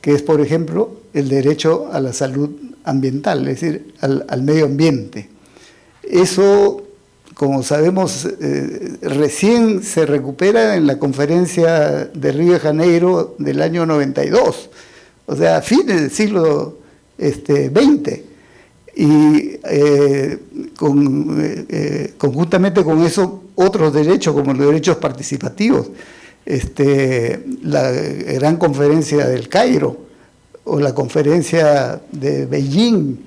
[SPEAKER 3] que es, por ejemplo, el derecho a la salud ambiental, es decir, al medio ambiente. Eso, como sabemos, recién se recupera en la conferencia de Río de Janeiro del año 92, o sea, a fines del siglo XX. Y conjuntamente con eso, otros derechos, como los derechos participativos, la gran conferencia del Cairo, o la conferencia de Beijing,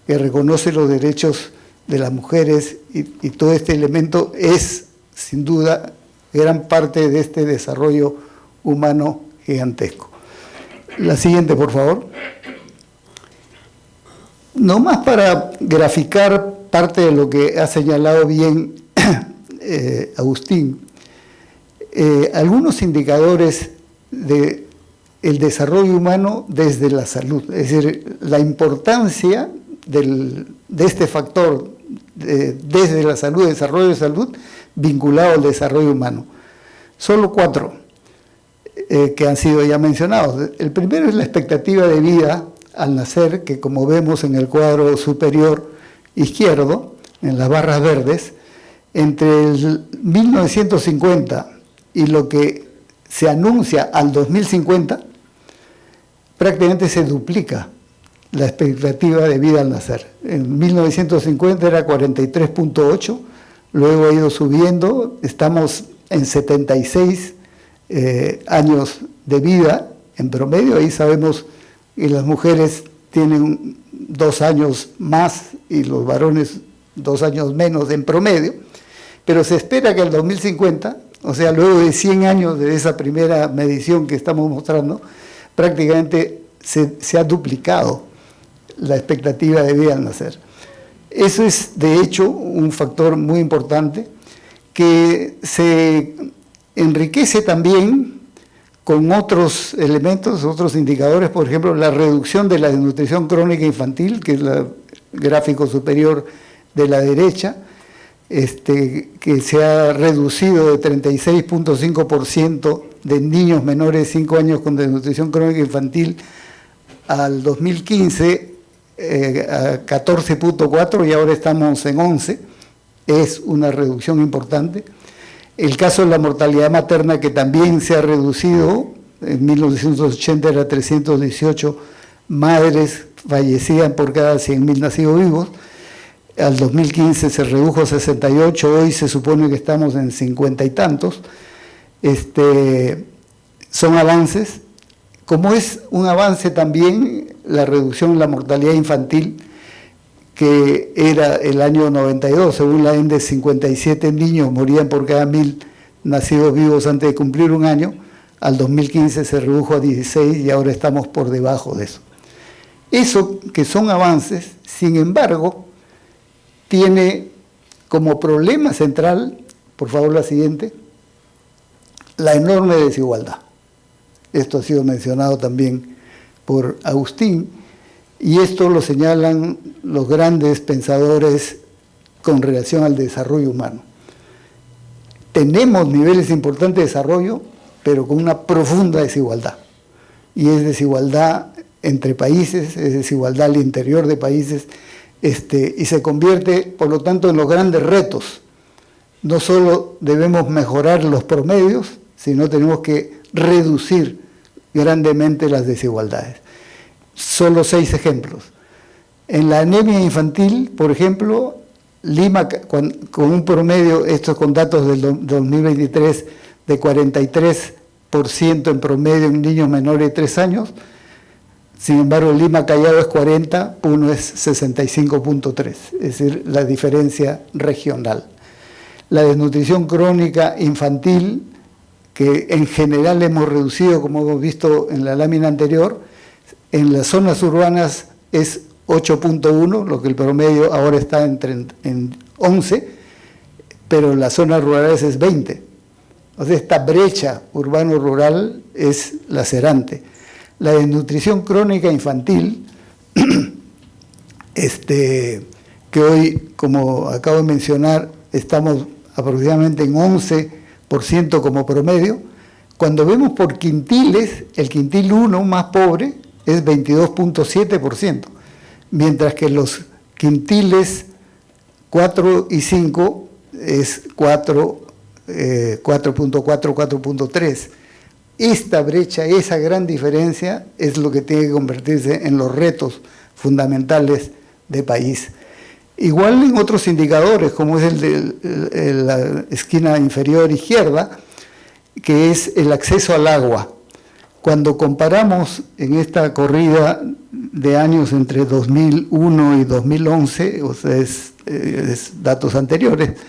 [SPEAKER 3] que reconoce los derechos de las mujeres, y todo este elemento es, sin duda, gran parte de este desarrollo humano gigantesco. La siguiente, por favor. No más para graficar parte de lo que ha señalado bien Agustín, algunos indicadores del desarrollo humano desde la salud, es decir, la importancia de este factor desde la salud, desarrollo de salud, vinculado al desarrollo humano. Solo 4 que han sido ya mencionados. El primero es la expectativa de vida al nacer, que como vemos en el cuadro superior izquierdo, en las barras verdes, entre el 1950 y lo que se anuncia al 2050, prácticamente se duplica la expectativa de vida al nacer. En 1950 era 43.8, luego ha ido subiendo, estamos en 76 años de vida en promedio. Ahí sabemos que las mujeres tienen 2 años más y los varones 2 años menos en promedio, pero se espera que al 2050, o sea, luego de 100 años de esa primera medición que estamos mostrando, prácticamente se ha duplicado la expectativa de vida al nacer. Eso es, de hecho, un factor muy importante que se enriquece también con otros elementos, otros indicadores, por ejemplo, la reducción de la desnutrición crónica infantil, que es el gráfico superior de la derecha, que se ha reducido de 36.5% de niños menores de 5 años con desnutrición crónica infantil al 2015 a 14.4 y ahora estamos en 11, es una reducción importante. El caso de la mortalidad materna, que también se ha reducido, en 1980 era 318 madres fallecían por cada 100.000 nacidos vivos, al 2015 se redujo a 68, hoy se supone que estamos en 50 y tantos. Son avances, como es un avance también la reducción de la mortalidad infantil, que era el año 92, según la ENDE, 57 niños morían por cada 1.000 nacidos vivos antes de cumplir un año, al 2015 se redujo a 16 y ahora estamos por debajo de eso. Eso que son avances, sin embargo, tiene como problema central, por favor la siguiente, la enorme desigualdad. Esto ha sido mencionado también por Agustín, y esto lo señalan los grandes pensadores con relación al desarrollo humano. Tenemos niveles importantes de desarrollo, pero con una profunda desigualdad. Y es desigualdad entre países, es desigualdad al interior de países, y se convierte, por lo tanto, en los grandes retos. No solo debemos mejorar los promedios, sino tenemos que reducir grandemente las desigualdades. Solo 6 ejemplos. En la anemia infantil, por ejemplo, Lima, con un promedio, estos con datos del 2023, de 43% en promedio en niños menores de 3 años, sin embargo, Lima Callao es 40, Puno es 65.3, es decir, la diferencia regional. La desnutrición crónica infantil, que en general hemos reducido, como hemos visto en la lámina anterior, en las zonas urbanas es 8.1, lo que el promedio ahora está en 11, pero en las zonas rurales es 20. O sea, esta brecha urbano-rural es lacerante. La desnutrición crónica infantil, que hoy, como acabo de mencionar, estamos aproximadamente en 11% como promedio. Cuando vemos por quintiles, el quintil 1 más pobre es 22.7%, mientras que los quintiles 4 y 5 es 4.4, 4.3. Esta brecha, esa gran diferencia es lo que tiene que convertirse en los retos fundamentales de país. Igual en otros indicadores, como es el de la esquina inferior izquierda, que es el acceso al agua. Cuando comparamos en esta corrida de años entre 2001 y 2011, o sea, es datos anteriores,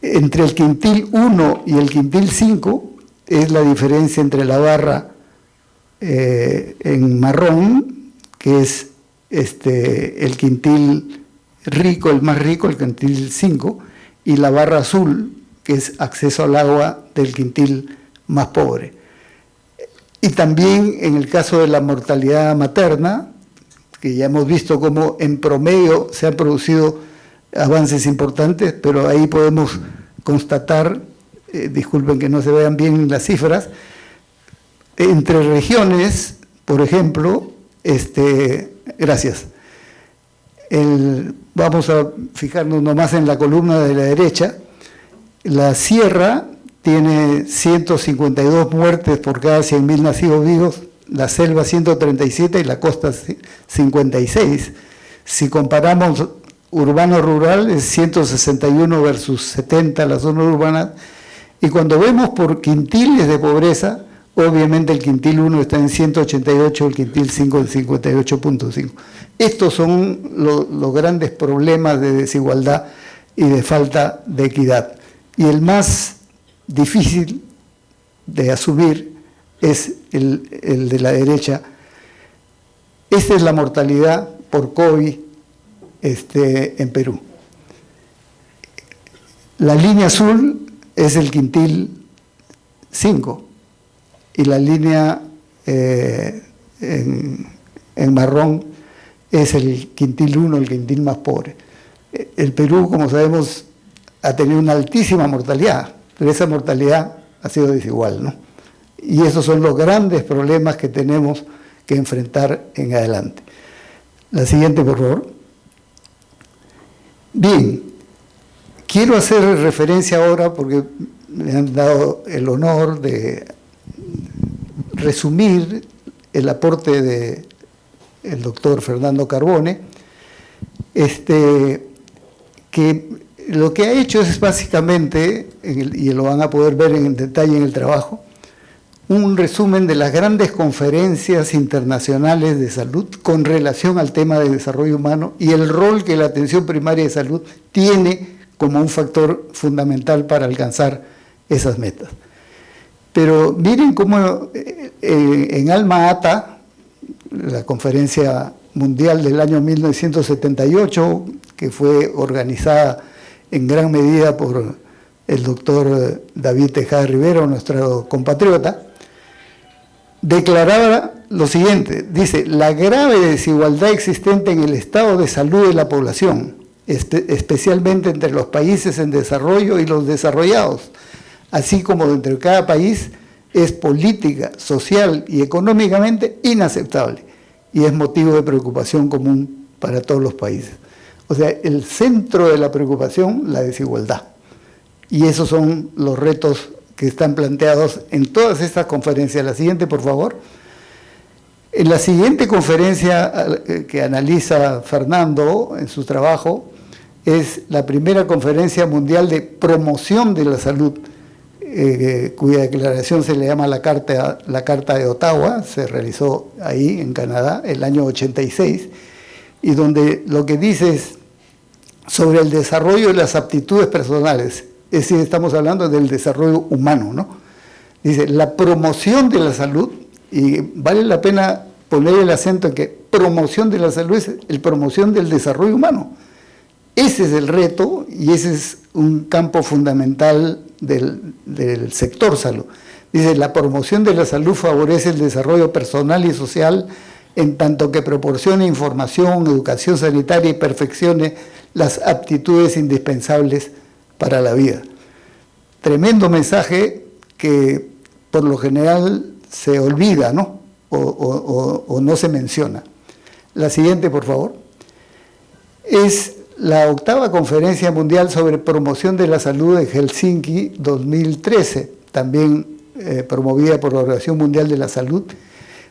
[SPEAKER 3] entre el quintil 1 y el quintil 5 es la diferencia entre la barra en marrón, que es el quintil rico, el más rico, el quintil 5, y la barra azul, que es acceso al agua del quintil más pobre. Y también en el caso de la mortalidad materna, que ya hemos visto cómo en promedio se han producido avances importantes, pero ahí podemos constatar, disculpen que no se vean bien las cifras, entre regiones, por ejemplo, gracias. Vamos a fijarnos nomás en la columna de la derecha. La sierra tiene 152 muertes por cada 100.000 nacidos vivos, la selva 137 y la costa 56. Si comparamos urbano-rural, es 161 versus 70 la zona urbana. Y cuando vemos por quintiles de pobreza, obviamente el quintil 1 está en 188, el quintil 5 en 58.5. Estos son los grandes problemas de desigualdad y de falta de equidad. Y el más difícil de asumir es el de la derecha. Esta es la mortalidad por COVID en Perú. La línea azul es el quintil 5 y la línea en marrón es el quintil 1, el quintil más pobre. El Perú, como sabemos, ha tenido una altísima mortalidad, pero esa mortalidad ha sido desigual, ¿no? Y esos son los grandes problemas que tenemos que enfrentar en adelante. La siguiente, por favor. Bien, quiero hacer referencia ahora, porque me han dado el honor de resumir el aporte del doctor Fernando Carbone, que lo que ha hecho es básicamente, y lo van a poder ver en detalle en el trabajo, un resumen de las grandes conferencias internacionales de salud con relación al tema de desarrollo humano y el rol que la atención primaria de salud tiene como un factor fundamental para alcanzar esas metas. Pero miren cómo en Alma Ata, la conferencia mundial del año 1978, que fue organizada en gran medida por el doctor David Tejada Rivero, nuestro compatriota, declaraba lo siguiente, dice: la grave desigualdad existente en el estado de salud de la población, especialmente entre los países en desarrollo y los desarrollados, así como entre cada país, es política, social y económicamente inaceptable y es motivo de preocupación común para todos los países. O sea, el centro de la preocupación, la desigualdad. Y esos son los retos que están planteados en todas estas conferencias. La siguiente, por favor. En la siguiente conferencia que analiza Fernando en su trabajo es la primera conferencia mundial de promoción de la salud, cuya declaración se le llama la Carta de Ottawa, se realizó ahí en Canadá el año 86, y donde lo que dice es sobre el desarrollo de las aptitudes personales, es decir, estamos hablando del desarrollo humano, ¿no? Dice, la promoción de la salud, y vale la pena poner el acento en que promoción de la salud es la promoción del desarrollo humano. Ese es el reto y ese es un campo fundamental del sector salud. Dice, la promoción de la salud favorece el desarrollo personal y social en tanto que proporcione información, educación sanitaria y perfeccione las aptitudes indispensables para la vida. Tremendo mensaje que por lo general se olvida, ¿no? O no se menciona. La siguiente, por favor. Es la 8ª Conferencia Mundial sobre Promoción de la Salud de Helsinki 2013, también promovida por la Organización Mundial de la Salud,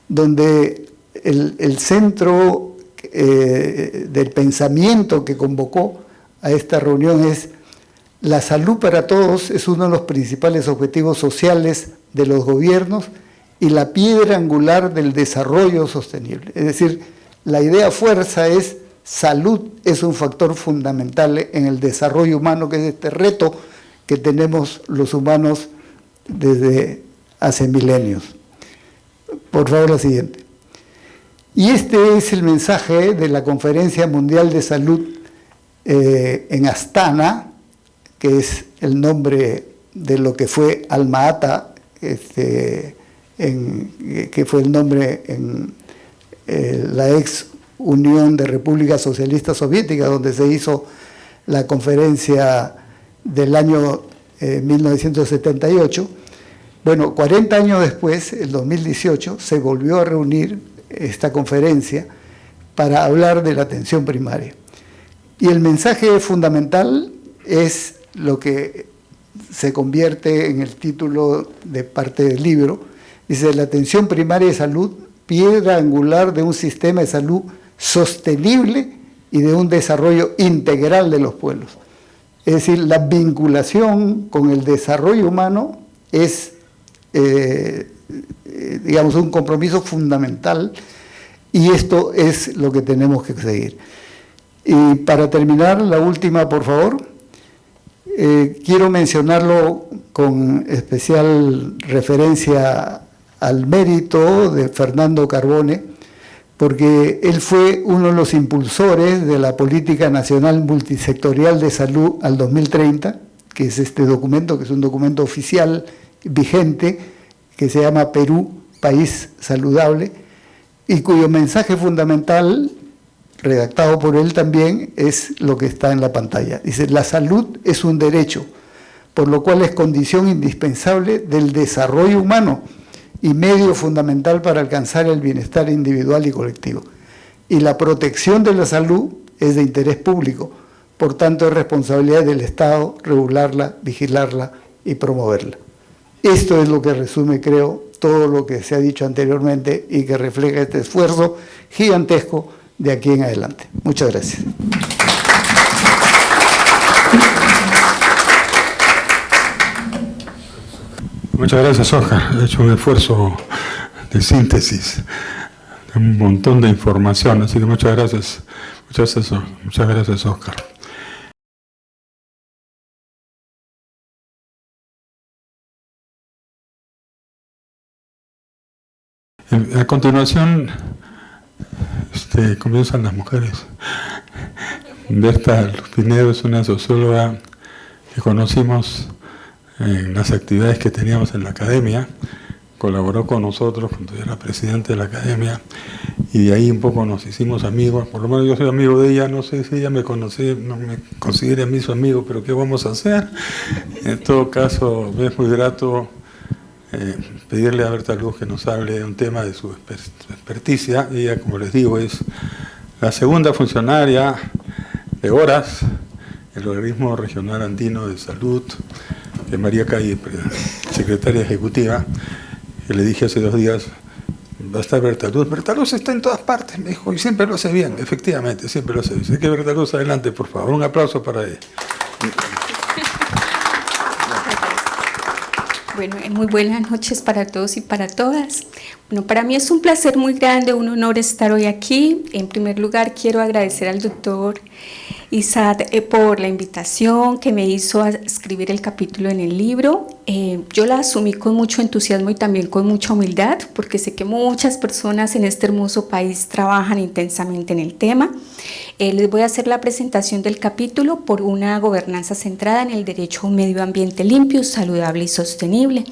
[SPEAKER 3] donde el centro del pensamiento que convocó a esta reunión es: la salud para todos es uno de los principales objetivos sociales de los gobiernos y la piedra angular del desarrollo sostenible. Es decir, la idea fuerza es: salud es un factor fundamental en el desarrollo humano, que es este reto que tenemos los humanos desde hace milenios. Por favor, la siguiente. Y este es el mensaje de la Conferencia Mundial de Salud en Astana, que es el nombre de lo que fue Alma Ata, que fue el nombre en la ex Unión de Repúblicas Socialistas Soviéticas, donde se hizo la conferencia del año 1978. Bueno, 40 años después, el 2018, se volvió a reunir esta conferencia para hablar de la atención primaria. Y el mensaje fundamental es lo que se convierte en el título de parte del libro. Dice: la atención primaria de salud, piedra angular de un sistema de salud sostenible y de un desarrollo integral de los pueblos. Es decir, la vinculación con el desarrollo humano es, digamos, un compromiso fundamental, y esto es lo que tenemos que seguir. Y para terminar, la última, por favor, quiero mencionarlo con especial referencia al mérito de Fernando Carbone, porque él fue uno de los impulsores de la Política Nacional Multisectorial de Salud al 2030, que es este documento, que es un documento oficial vigente, que se llama Perú, País Saludable, y cuyo mensaje fundamental, redactado por él también, es lo que está en la pantalla. Dice: la salud es un derecho, por lo cual es condición indispensable del desarrollo humano y medio fundamental para alcanzar el bienestar individual y colectivo. Y la protección de la salud es de interés público, por tanto es responsabilidad del Estado regularla, vigilarla y promoverla. Esto es lo que resume, creo, todo lo que se ha dicho anteriormente y que refleja este esfuerzo gigantesco de aquí en adelante. Muchas gracias.
[SPEAKER 2] Muchas gracias, Oscar. He hecho un esfuerzo de síntesis de un montón de información, así que muchas gracias. Muchas gracias, Oscar. A continuación, comienzan las mujeres. Berta Pinedo es una socióloga que conocimos en las actividades que teníamos en la academia, colaboró con nosotros cuando yo era presidente de la academia, y de ahí un poco nos hicimos amigos. Por lo menos yo soy amigo de ella, no sé si ella me conoce, no me considere a mí su amigo, pero ¿qué vamos a hacer? En todo caso, es muy grato pedirle a Berta Luz que nos hable de un tema de su experticia. Ella, como les digo, es la segunda funcionaria de Horas, el Organismo Regional Andino de Salud, de María Calle, secretaria ejecutiva, que le dije hace 2 días, va a estar Berta Luz. Berta Luz está en todas partes, me dijo, y siempre lo hace bien, efectivamente, siempre lo hace bien. Así que Berta Luz, adelante, por favor, un aplauso para ella.
[SPEAKER 4] Bueno, muy buenas noches para todos y para todas. Bueno, para mí es un placer muy grande, un honor estar hoy aquí. En primer lugar, quiero agradecer al doctor Isaac por la invitación que me hizo a escribir el capítulo en el libro. Yo la asumí con mucho entusiasmo y también con mucha humildad, porque sé que muchas personas en este hermoso país trabajan intensamente en el tema. Les voy a hacer la presentación del capítulo por una gobernanza centrada en el derecho a un medio ambiente limpio, saludable y sostenible.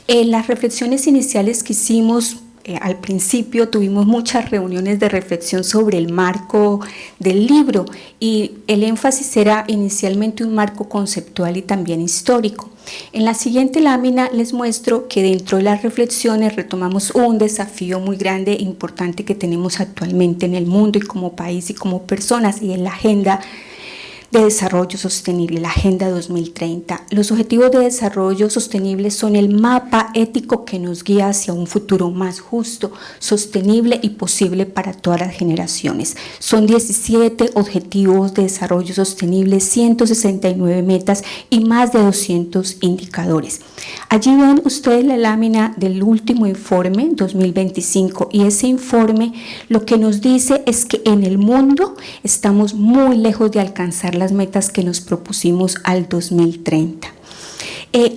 [SPEAKER 4] Las reflexiones iniciales que hicimos al principio tuvimos muchas reuniones de reflexión sobre el marco del libro y el énfasis era inicialmente un marco conceptual y también histórico. En la siguiente lámina les muestro que dentro de las reflexiones retomamos un desafío muy grande e importante que tenemos actualmente en el mundo y como país y como personas, y en la agenda de desarrollo sostenible, la Agenda 2030. Los objetivos de desarrollo sostenible son el mapa ético que nos guía hacia un futuro más justo, sostenible y posible para todas las generaciones. Son 17 objetivos de desarrollo sostenible, 169 metas y más de 200 indicadores. Allí ven ustedes la lámina del último informe 2025, y ese informe lo que nos dice es que en el mundo estamos muy lejos de alcanzar las metas que nos propusimos al 2030.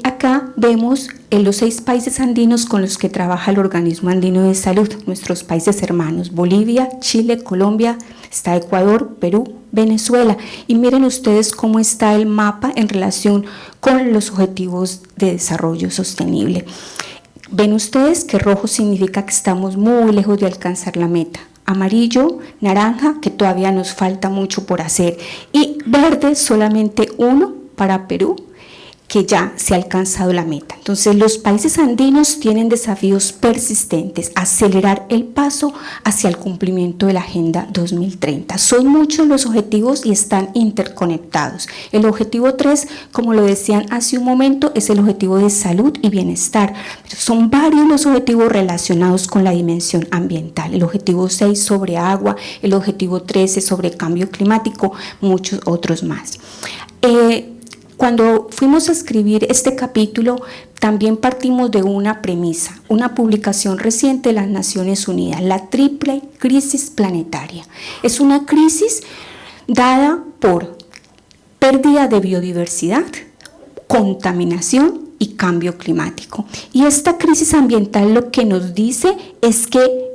[SPEAKER 4] Acá vemos los 6 países andinos con los que trabaja el Organismo Andino de Salud, nuestros países hermanos: Bolivia, Chile, Colombia, está Ecuador, Perú, Venezuela. Y miren ustedes cómo está el mapa en relación con los objetivos de desarrollo sostenible. Ven ustedes que rojo significa que estamos muy lejos de alcanzar la meta. Amarillo, naranja, que todavía nos falta mucho por hacer, y verde, solamente 1 para Perú, que ya se ha alcanzado la meta. Entonces, los países andinos tienen desafíos persistentes: acelerar el paso hacia el cumplimiento de la Agenda 2030. Son muchos los objetivos y están interconectados. El objetivo 3, como lo decían hace un momento, es el objetivo de salud y bienestar. Son varios los objetivos relacionados con la dimensión ambiental. El objetivo 6 sobre agua, el objetivo 13 sobre cambio climático, muchos otros más. Cuando fuimos a escribir este capítulo, también partimos de una premisa, una publicación reciente de las Naciones Unidas, la triple crisis planetaria. Es una crisis dada por pérdida de biodiversidad, contaminación y cambio climático. Y esta crisis ambiental lo que nos dice es que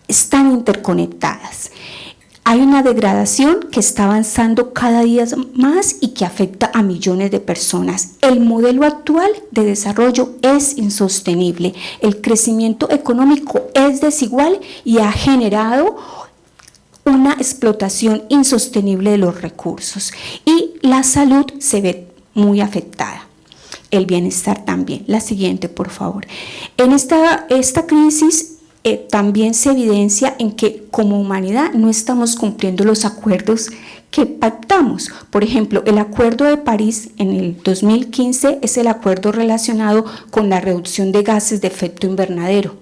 [SPEAKER 4] están interconectadas. Hay una degradación que está avanzando cada día más y que afecta a millones de personas. El modelo actual de desarrollo es insostenible. El crecimiento económico es desigual y ha generado una explotación insostenible de los recursos. Y la salud se ve muy afectada. El bienestar también. La siguiente, por favor. En esta crisis también se evidencia en que como humanidad no estamos cumpliendo los acuerdos que pactamos. Por ejemplo, el Acuerdo de París en el 2015 es el acuerdo relacionado con la reducción de gases de efecto invernadero.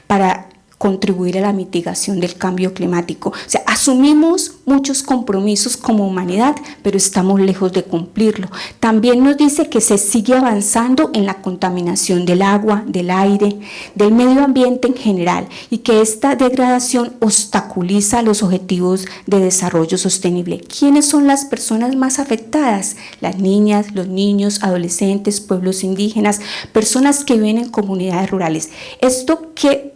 [SPEAKER 4] Para contribuir a la mitigación del cambio climático. O sea, asumimos muchos compromisos como humanidad, pero estamos lejos de cumplirlo. También nos dice que se sigue avanzando en la contaminación del agua, del aire, del medio ambiente en general, y que esta degradación obstaculiza los objetivos de desarrollo sostenible. ¿Quiénes son las personas más afectadas? Las niñas, los niños, adolescentes, pueblos indígenas, personas que viven en comunidades rurales. ¿Esto qué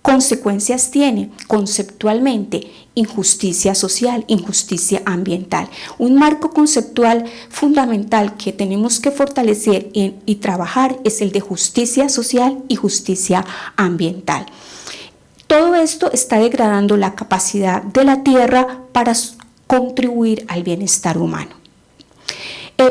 [SPEAKER 4] consecuencias tiene? Conceptualmente, injusticia social, injusticia ambiental. Un marco conceptual fundamental que tenemos que fortalecer y trabajar es el de justicia social y justicia ambiental. Todo esto está degradando la capacidad de la tierra para contribuir al bienestar humano.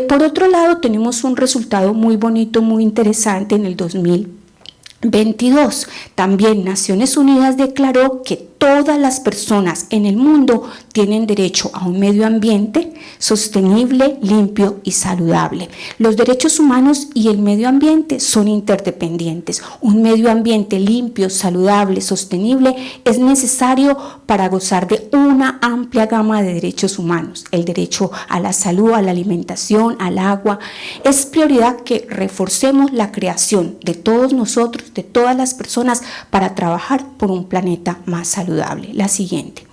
[SPEAKER 4] Por otro lado, tenemos un resultado muy bonito, muy interesante en el 2022. También Naciones Unidas declaró que todas las personas en el mundo tienen derecho a un medio ambiente sostenible, limpio y saludable. Los derechos humanos y el medio ambiente son interdependientes. Un medio ambiente limpio, saludable, sostenible es necesario para gozar de una amplia gama de derechos humanos. El derecho a la salud, a la alimentación, al agua. Es prioridad que reforcemos la creación de todos nosotros, de todas las personas, para trabajar por un planeta más saludable. La siguiente.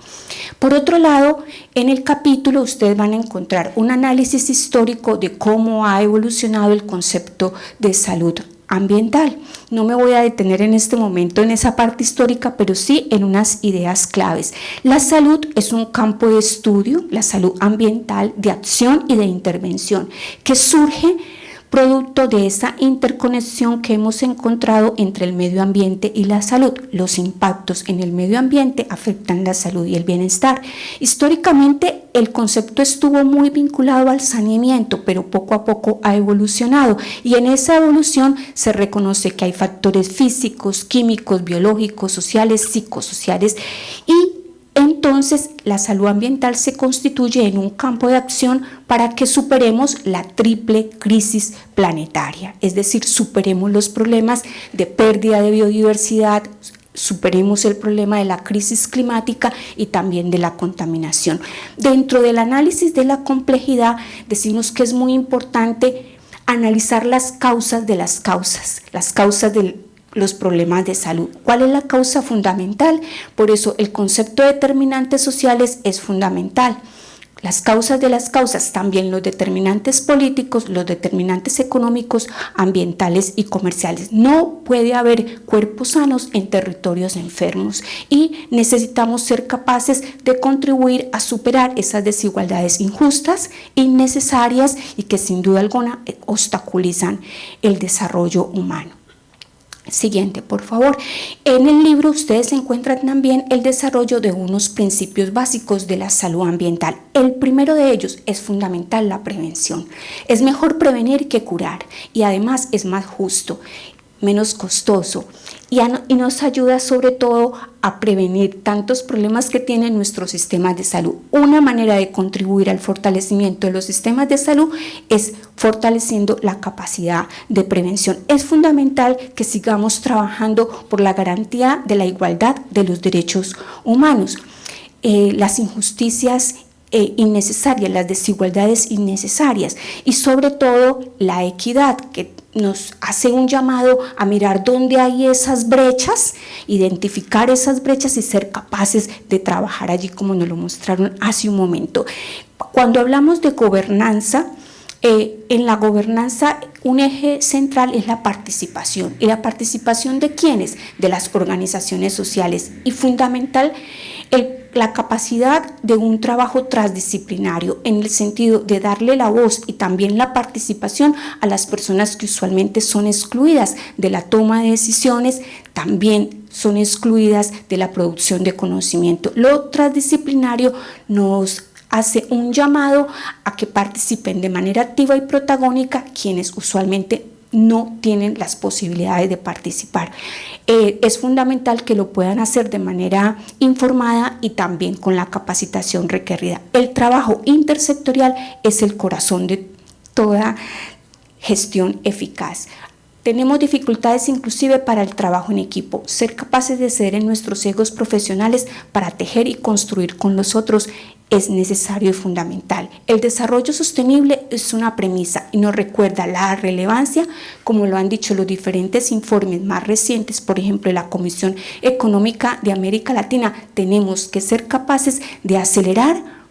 [SPEAKER 4] Por otro lado, en el capítulo ustedes van a encontrar un análisis histórico de cómo ha evolucionado el concepto de salud ambiental. No me voy a detener en este momento en esa parte histórica, pero sí en unas ideas claves. La salud es un campo de estudio, la salud ambiental, de acción y de intervención, que surge producto de esa interconexión que hemos encontrado entre el medio ambiente y la salud. Los impactos en el medio ambiente afectan la salud y el bienestar. Históricamente el concepto estuvo muy vinculado al saneamiento, pero poco a poco ha evolucionado, y en esa evolución se reconoce que hay factores físicos, químicos, biológicos, sociales, psicosociales, y entonces la salud ambiental se constituye en un campo de acción para que superemos la triple crisis planetaria, es decir, superemos los problemas de pérdida de biodiversidad, superemos el problema de la crisis climática y también de la contaminación. Dentro del análisis de la complejidad decimos que es muy importante analizar las causas de las causas de los problemas de salud. ¿Cuál es la causa fundamental? Por eso el concepto de determinantes sociales es fundamental. Las causas de las causas, también los determinantes políticos, los determinantes económicos, ambientales y comerciales. No puede haber cuerpos sanos en territorios enfermos, y necesitamos ser capaces de contribuir a superar esas desigualdades injustas, innecesarias y que sin duda alguna obstaculizan el desarrollo humano. Siguiente, por favor. En el libro ustedes encuentran también el desarrollo de unos principios básicos de la salud ambiental. El primero de ellos es fundamental: la prevención. Es mejor prevenir que curar, y además es más justo, menos costoso, y nos ayuda sobre todo a prevenir tantos problemas que tienen nuestros sistemas de salud. Una manera de contribuir al fortalecimiento de los sistemas de salud es fortaleciendo la capacidad de prevención. Es fundamental que sigamos trabajando por la garantía de la igualdad de los derechos humanos. Las injusticias innecesarias, las desigualdades innecesarias, y sobre todo la equidad, que nos hace un llamado a mirar dónde hay esas brechas, identificar esas brechas y ser capaces de trabajar allí, como nos lo mostraron hace un momento. Cuando hablamos de gobernanza, en la gobernanza un eje central es la participación. ¿Y la participación de quiénes? De las organizaciones sociales, y fundamental la capacidad de un trabajo transdisciplinario, en el sentido de darle la voz y también la participación a las personas que usualmente son excluidas de la toma de decisiones, también son excluidas de la producción de conocimiento. Lo transdisciplinario nos hace un llamado a que participen de manera activa y protagónica quienes usualmente no tienen las posibilidades de participar. Es fundamental que lo puedan hacer de manera informada y también con la capacitación requerida. El trabajo intersectorial es el corazón de toda gestión eficaz. Tenemos dificultades inclusive para el trabajo en equipo. Ser capaces de ceder en nuestros egos profesionales para tejer y construir con los otros es necesario y fundamental. El desarrollo sostenible es una premisa y nos recuerda la relevancia, como lo han dicho los diferentes informes más recientes, por ejemplo, de la Comisión Económica de América Latina. Tenemos que ser capaces de acelerar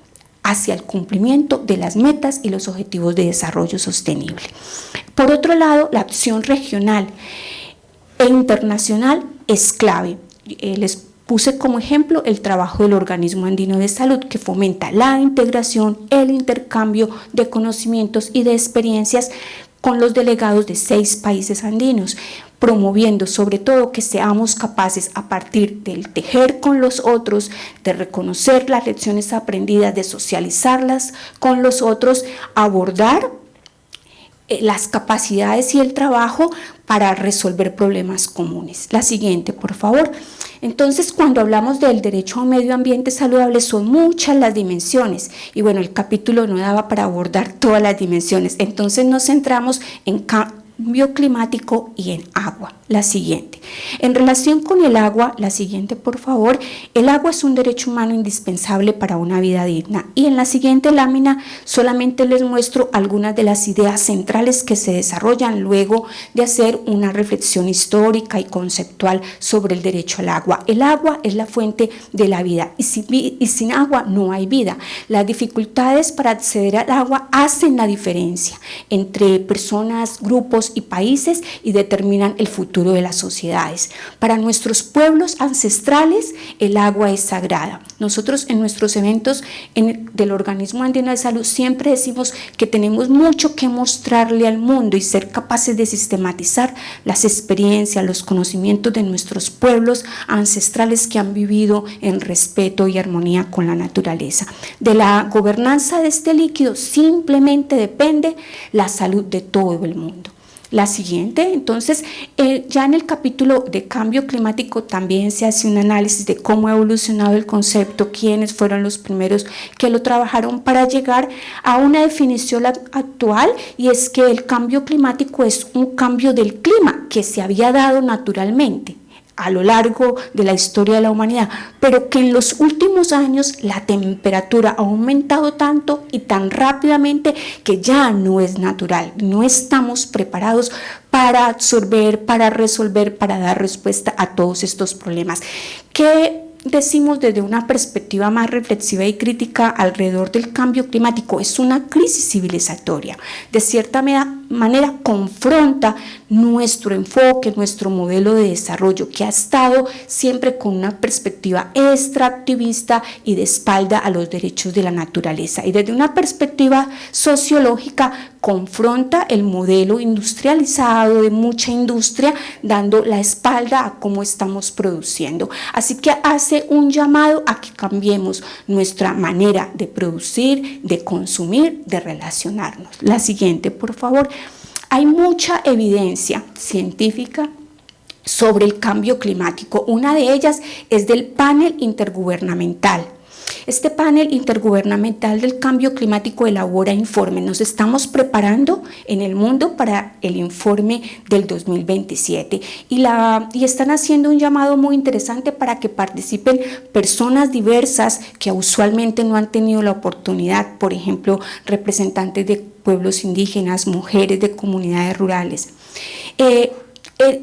[SPEAKER 4] hacia el cumplimiento de las metas y los objetivos de desarrollo sostenible. Por otro lado, la acción regional e internacional es clave. Les puse como ejemplo el trabajo del Organismo Andino de Salud, que fomenta la integración, el intercambio de conocimientos y de experiencias con los delegados de 6 países andinos, promoviendo sobre todo que seamos capaces a partir del tejer con los otros, de reconocer las lecciones aprendidas, de socializarlas con los otros, abordar las capacidades y el trabajo para resolver problemas comunes. La siguiente, por favor. Entonces, cuando hablamos del derecho a un medio ambiente saludable, son muchas las dimensiones y bueno, el capítulo no daba para abordar todas las dimensiones. Entonces nos centramos en cambio climático y en agua. La siguiente. En relación con el agua, la siguiente, por favor. El agua es un derecho humano indispensable para una vida digna. Y en la siguiente lámina solamente les muestro algunas de las ideas centrales que se desarrollan luego de hacer una reflexión histórica y conceptual sobre el derecho al agua. El agua es la fuente de la vida y sin agua no hay vida. Las dificultades para acceder al agua hacen la diferencia entre personas, grupos y países y determinan el futuro de las sociedades. Para nuestros pueblos ancestrales, el agua es sagrada. Nosotros en nuestros eventos del Organismo Andino de Salud siempre decimos que tenemos mucho que mostrarle al mundo y ser capaces de sistematizar las experiencias, los conocimientos de nuestros pueblos ancestrales que han vivido en respeto y armonía con la naturaleza. De la gobernanza de este líquido simplemente depende la salud de todo el mundo. La siguiente, entonces, ya en el capítulo de cambio climático también se hace un análisis de cómo ha evolucionado el concepto, quiénes fueron los primeros que lo trabajaron para llegar a una definición actual, y es que el cambio climático es un cambio del clima que se había dado naturalmente a lo largo de la historia de la humanidad, pero que en los últimos años la temperatura ha aumentado tanto y tan rápidamente que ya no es natural, no estamos preparados para absorber, para resolver, para dar respuesta a todos estos problemas. ¿Qué decimos desde una perspectiva más reflexiva y crítica alrededor del cambio climático? Es una crisis civilizatoria. De cierta manera confronta nuestro enfoque, nuestro modelo de desarrollo, que ha estado siempre con una perspectiva extractivista y de espalda a los derechos de la naturaleza. Y desde una perspectiva sociológica confronta el modelo industrializado de mucha industria, dando la espalda a cómo estamos produciendo. Así que hace un llamado a que cambiemos nuestra manera de producir, de consumir, de relacionarnos. La siguiente, por favor. Hay mucha evidencia científica sobre el cambio climático. Una de ellas es del panel intergubernamental. Este panel intergubernamental del cambio climático elabora informes. Nos estamos preparando en el mundo para el informe del 2027 y están haciendo un llamado muy interesante para que participen personas diversas que usualmente no han tenido la oportunidad, por ejemplo, representantes de pueblos indígenas, mujeres de comunidades rurales.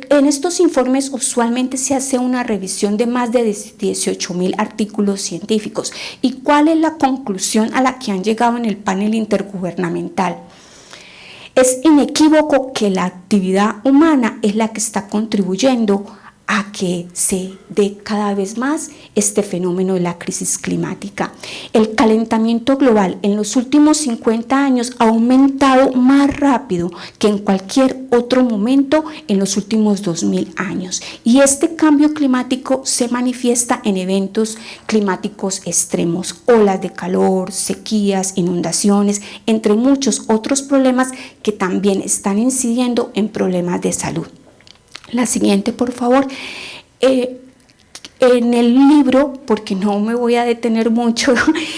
[SPEAKER 4] En estos informes usualmente se hace una revisión de más de 18.000 artículos científicos. ¿Y cuál es la conclusión a la que han llegado en el panel intergubernamental? Es inequívoco que la actividad humana es la que está contribuyendo a que se dé cada vez más este fenómeno de la crisis climática. El calentamiento global en los últimos 50 años ha aumentado más rápido que en cualquier otro momento en los últimos 2000 años. Y este cambio climático se manifiesta en eventos climáticos extremos, olas de calor, sequías, inundaciones, entre muchos otros problemas que también están incidiendo en problemas de salud. La siguiente, por favor. En el libro, porque no me voy a detener mucho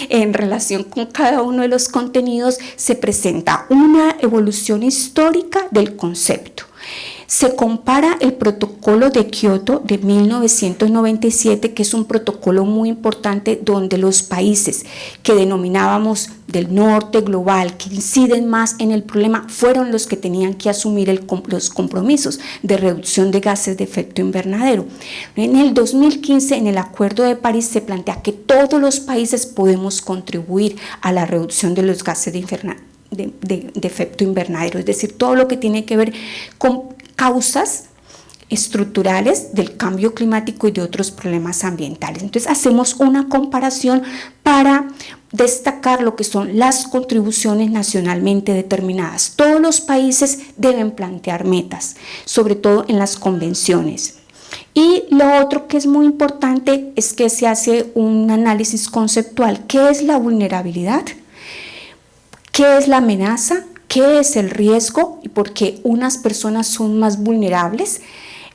[SPEAKER 4] en relación con cada uno de los contenidos, se presenta una evolución histórica del concepto. Se compara el protocolo de Kioto de 1997, que es un protocolo muy importante donde los países que denominábamos del norte global, que inciden más en el problema, fueron los que tenían que asumir los compromisos de reducción de gases de efecto invernadero. En el 2015, en el Acuerdo de París, se plantea que todos los países podemos contribuir a la reducción de los gases de efecto invernadero, es decir, todo lo que tiene que ver con causas estructurales del cambio climático y de otros problemas ambientales. Entonces hacemos una comparación para destacar lo que son las contribuciones nacionalmente determinadas. Todos los países deben plantear metas, sobre todo en las convenciones. Y lo otro que es muy importante es que se hace un análisis conceptual. ¿Qué es la vulnerabilidad? ¿Qué es la amenaza? ¿Qué es el riesgo? Y por qué unas personas son más vulnerables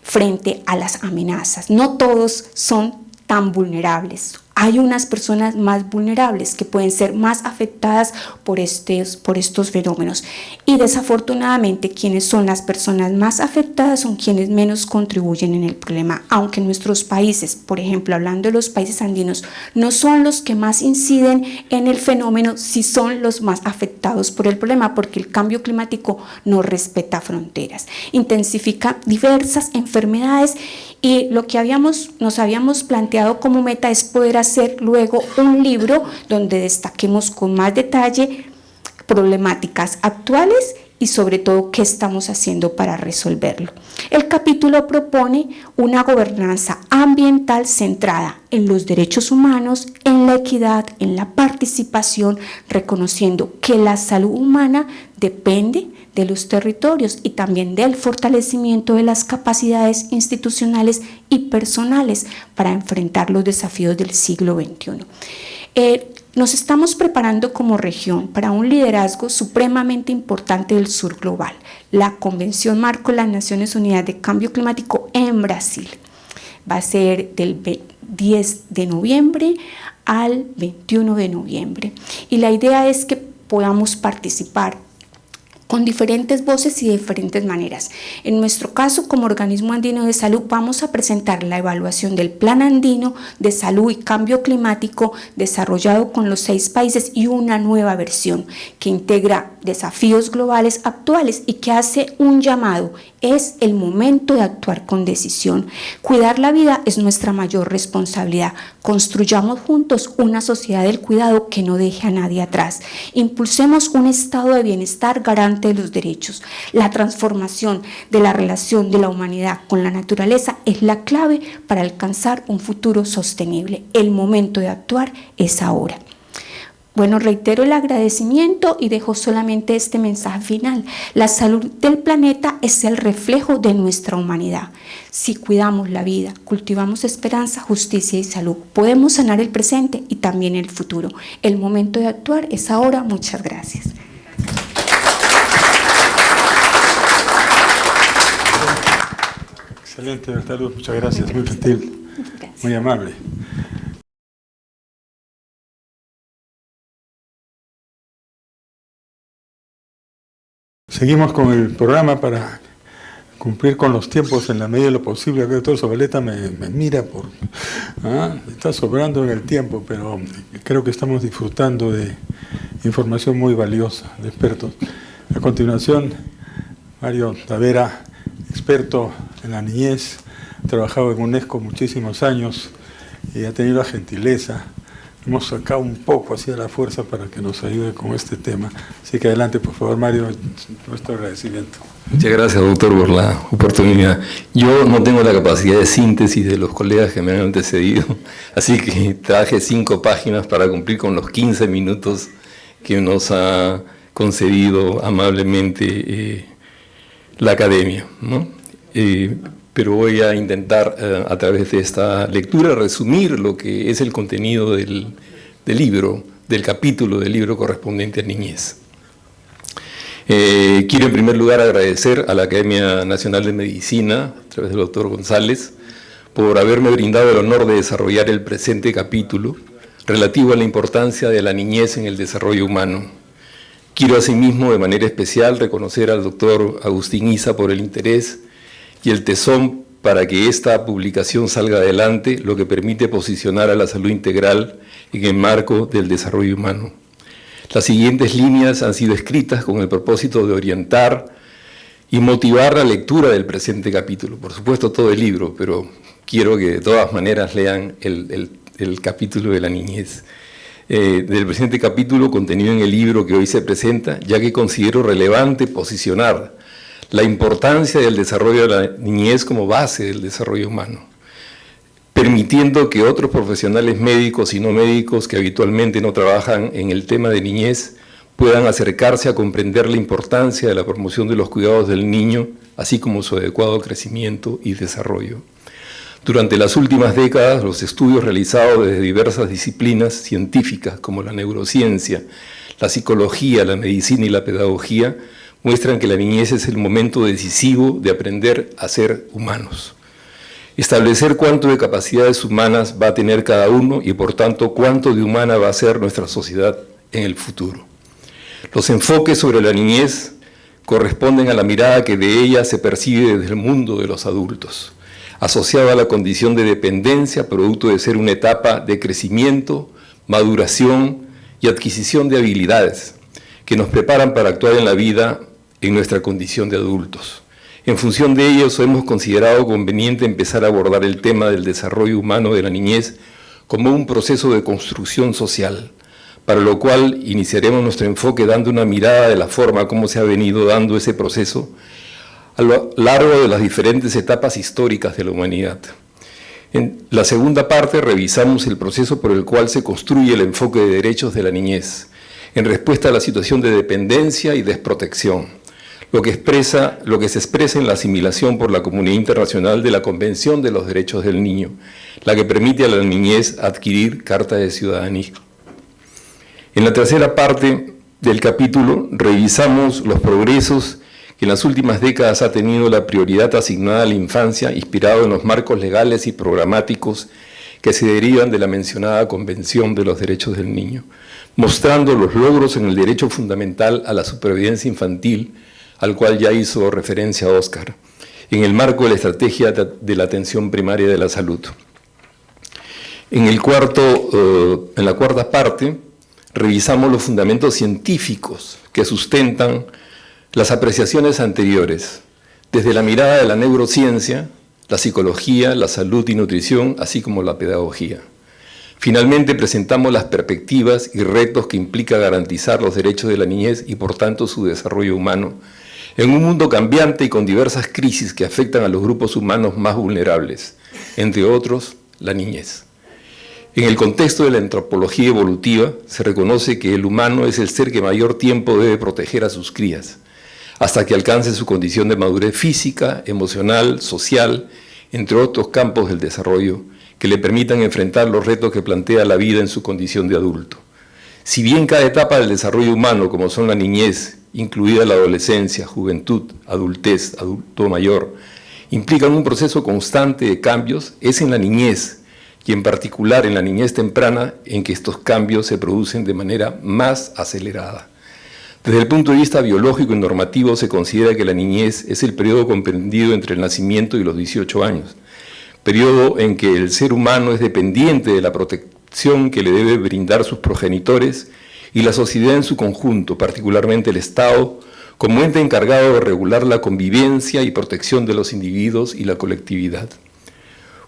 [SPEAKER 4] frente a las amenazas. No todos son tan vulnerables. Hay unas personas más vulnerables que pueden ser más afectadas por estos fenómenos. Y desafortunadamente, quienes son las personas más afectadas son quienes menos contribuyen en el problema. Aunque nuestros países, por ejemplo, hablando de los países andinos, no son los que más inciden en el fenómeno, sí son los más afectados por el problema, porque el cambio climático no respeta fronteras, intensifica diversas enfermedades. Y lo que nos habíamos planteado como meta es poder hacer luego un libro donde destaquemos con más detalle problemáticas actuales y sobre todo qué estamos haciendo para resolverlo. El capítulo propone una gobernanza ambiental centrada en los derechos humanos, en la equidad, en la participación, reconociendo que la salud humana depende de los territorios y también del fortalecimiento de las capacidades institucionales y personales para enfrentar los desafíos del siglo XXI. Nos estamos preparando como región para un liderazgo supremamente importante del sur global, la Convención Marco de las Naciones Unidas de Cambio Climático en Brasil. Va a ser del 10 de noviembre al 21 de noviembre y la idea es que podamos participar con diferentes voces y de diferentes maneras. En nuestro caso, como Organismo Andino de Salud, vamos a presentar la evaluación del Plan Andino de Salud y Cambio Climático desarrollado con los 6 países y una nueva versión que integra desafíos globales actuales y que hace un llamado. Es el momento de actuar con decisión. Cuidar la vida es nuestra mayor responsabilidad. Construyamos juntos una sociedad del cuidado que no deje a nadie atrás. Impulsemos un estado de bienestar garante de los derechos. La transformación de la relación de la humanidad con la naturaleza es la clave para alcanzar un futuro sostenible. El momento de actuar es ahora. Bueno, reitero el agradecimiento y dejo solamente este mensaje final. La salud del planeta es el reflejo de nuestra humanidad. Si cuidamos la vida, cultivamos esperanza, justicia y salud, podemos sanar el presente y también el futuro. El momento de actuar es ahora. Muchas gracias.
[SPEAKER 2] Excelente, Bertaluz, muchas gracias, muy gentil, muy amable. Seguimos con el programa para cumplir con los tiempos en la medida de lo posible. Acá el doctor Zabaleta me mira está sobrando en el tiempo, pero creo que estamos disfrutando de información muy valiosa de expertos. A continuación, Mario Tavera, experto en la niñez, ha trabajado en UNESCO muchísimos años y ha tenido la gentileza. Hemos sacado un poco hacia la fuerza para que nos ayude con este tema. Así que adelante, por favor, Mario, nuestro agradecimiento.
[SPEAKER 5] Muchas gracias, doctor, por la oportunidad. Yo no tengo la capacidad de síntesis de los colegas que me han antecedido, así que traje 5 páginas para cumplir con los 15 minutos que nos ha concedido amablemente la academia, ¿no? Pero voy a intentar, a través de esta lectura, resumir lo que es el contenido del libro, del capítulo del libro correspondiente a niñez. Quiero en primer lugar agradecer a la Academia Nacional de Medicina, a través del doctor González, por haberme brindado el honor de desarrollar el presente capítulo relativo a la importancia de la niñez en el desarrollo humano. Quiero asimismo, de manera especial, reconocer al doctor Agustín Isa por el interés y el tesón para que esta publicación salga adelante, lo que permite posicionar a la salud integral en el marco del desarrollo humano. Las siguientes líneas han sido escritas con el propósito de orientar y motivar la lectura del presente capítulo. Por supuesto, todo el libro, pero quiero que de todas maneras lean el capítulo de la niñez. Del presente capítulo contenido en el libro que hoy se presenta, ya que considero relevante posicionar la importancia del desarrollo de la niñez como base del desarrollo humano, permitiendo que otros profesionales médicos y no médicos que habitualmente no trabajan en el tema de niñez puedan acercarse a comprender la importancia de la promoción de los cuidados del niño, así como su adecuado crecimiento y desarrollo. Durante las últimas décadas, los estudios realizados desde diversas disciplinas científicas como la neurociencia, la psicología, la medicina y la pedagogía muestran que la niñez es el momento decisivo de aprender a ser humanos. Establecer cuánto de capacidades humanas va a tener cada uno y por tanto cuánto de humana va a ser nuestra sociedad en el futuro. Los enfoques sobre la niñez corresponden a la mirada que de ella se percibe desde el mundo de los adultos, asociada a la condición de dependencia producto de ser una etapa de crecimiento, maduración y adquisición de habilidades que nos preparan para actuar en la vida en nuestra condición de adultos. En función de ellos, hemos considerado conveniente empezar a abordar el tema del desarrollo humano de la niñez como un proceso de construcción social, para lo cual iniciaremos nuestro enfoque dando una mirada de la forma como se ha venido dando ese proceso a lo largo de las diferentes etapas históricas de la humanidad. En la segunda parte revisamos el proceso por el cual se construye el enfoque de derechos de la niñez, en respuesta a la situación de dependencia y desprotección, lo que se expresa en la asimilación por la comunidad internacional de la Convención de los Derechos del Niño, la que permite a la niñez adquirir carta de ciudadanía. En la tercera parte del capítulo revisamos los progresos que en las últimas décadas ha tenido la prioridad asignada a la infancia, inspirado en los marcos legales y programáticos que se derivan de la mencionada Convención de los Derechos del Niño, mostrando los logros en el derecho fundamental a la supervivencia infantil, al cual ya hizo referencia Óscar, en el marco de la estrategia de la atención primaria de la salud. En la cuarta parte, revisamos los fundamentos científicos que sustentan las apreciaciones anteriores, desde la mirada de la neurociencia, la psicología, la salud y nutrición, así como la pedagogía. Finalmente, presentamos las perspectivas y retos que implica garantizar los derechos de la niñez y, por tanto, su desarrollo humano, en un mundo cambiante y con diversas crisis que afectan a los grupos humanos más vulnerables, entre otros, la niñez. En el contexto de la antropología evolutiva, se reconoce que el humano es el ser que mayor tiempo debe proteger a sus crías, hasta que alcance su condición de madurez física, emocional, social, entre otros campos del desarrollo, que le permitan enfrentar los retos que plantea la vida en su condición de adulto. Si bien cada etapa del desarrollo humano, como son la niñez, incluida la adolescencia, juventud, adultez, adulto mayor, implican un proceso constante de cambios, es en la niñez, y en particular en la niñez temprana, en que estos cambios se producen de manera más acelerada. Desde el punto de vista biológico y normativo, se considera que la niñez es el periodo comprendido entre el nacimiento y los 18 años, periodo en que el ser humano es dependiente de la protección que le debe brindar sus progenitores y la sociedad en su conjunto, particularmente el Estado, como ente encargado de regular la convivencia y protección de los individuos y la colectividad.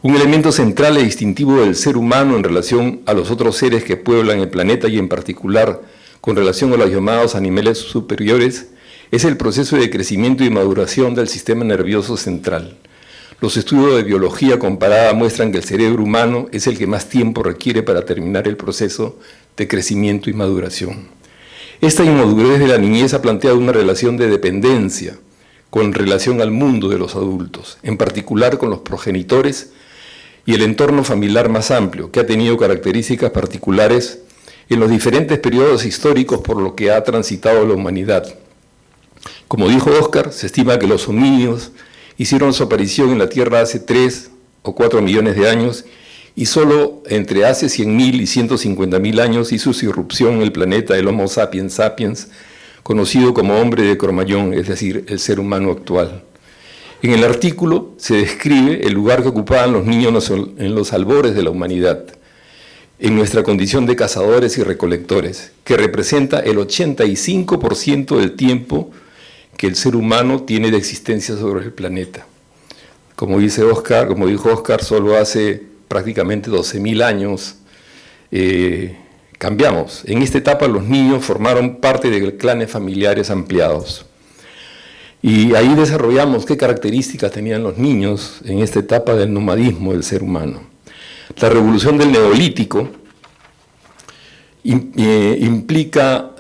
[SPEAKER 5] Un elemento central e distintivo del ser humano en relación a los otros seres que pueblan el planeta y en particular con relación a los llamados animales superiores, es el proceso de crecimiento y maduración del sistema nervioso central. Los estudios de biología comparada muestran que el cerebro humano es el que más tiempo requiere para terminar el proceso de crecimiento y maduración. Esta inmadurez de la niñez ha planteado una relación de dependencia con relación al mundo de los adultos, en particular con los progenitores y el entorno familiar más amplio, que ha tenido características particulares en los diferentes periodos históricos por lo que ha transitado la humanidad. Como dijo Óscar, se estima que los homínidos hicieron su aparición en la Tierra hace 3 o 4 millones de años y solo entre hace 100.000 y 150.000 años hizo su irrupción en el planeta el Homo sapiens sapiens, conocido como hombre de Cromagnon, es decir, el ser humano actual. En el artículo se describe el lugar que ocupaban los niños en los albores de la humanidad, en nuestra condición de cazadores y recolectores, que representa el 85% del tiempo que el ser humano tiene de existencia sobre el planeta. Como dijo Oscar, solo hace prácticamente 12.000 años cambiamos. En esta etapa los niños formaron parte de clanes familiares ampliados. Y ahí desarrollamos qué características tenían los niños en esta etapa del nomadismo del ser humano. La revolución del Neolítico implica,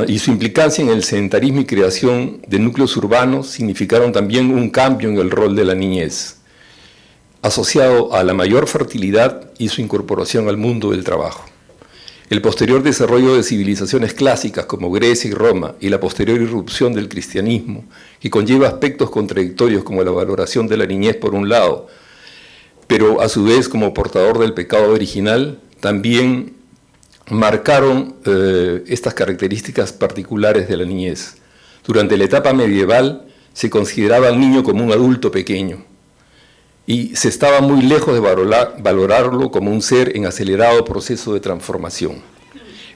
[SPEAKER 5] y su implicancia en el sedentarismo y creación de núcleos urbanos significaron también un cambio en el rol de la niñez, asociado a la mayor fertilidad y su incorporación al mundo del trabajo. El posterior desarrollo de civilizaciones clásicas como Grecia y Roma y la posterior irrupción del cristianismo, que conlleva aspectos contradictorios como la valoración de la niñez por un lado, pero a su vez como portador del pecado original, también marcaron estas características particulares de la niñez. Durante la etapa medieval se consideraba al niño como un adulto pequeño y se estaba muy lejos de valorarlo como un ser en acelerado proceso de transformación.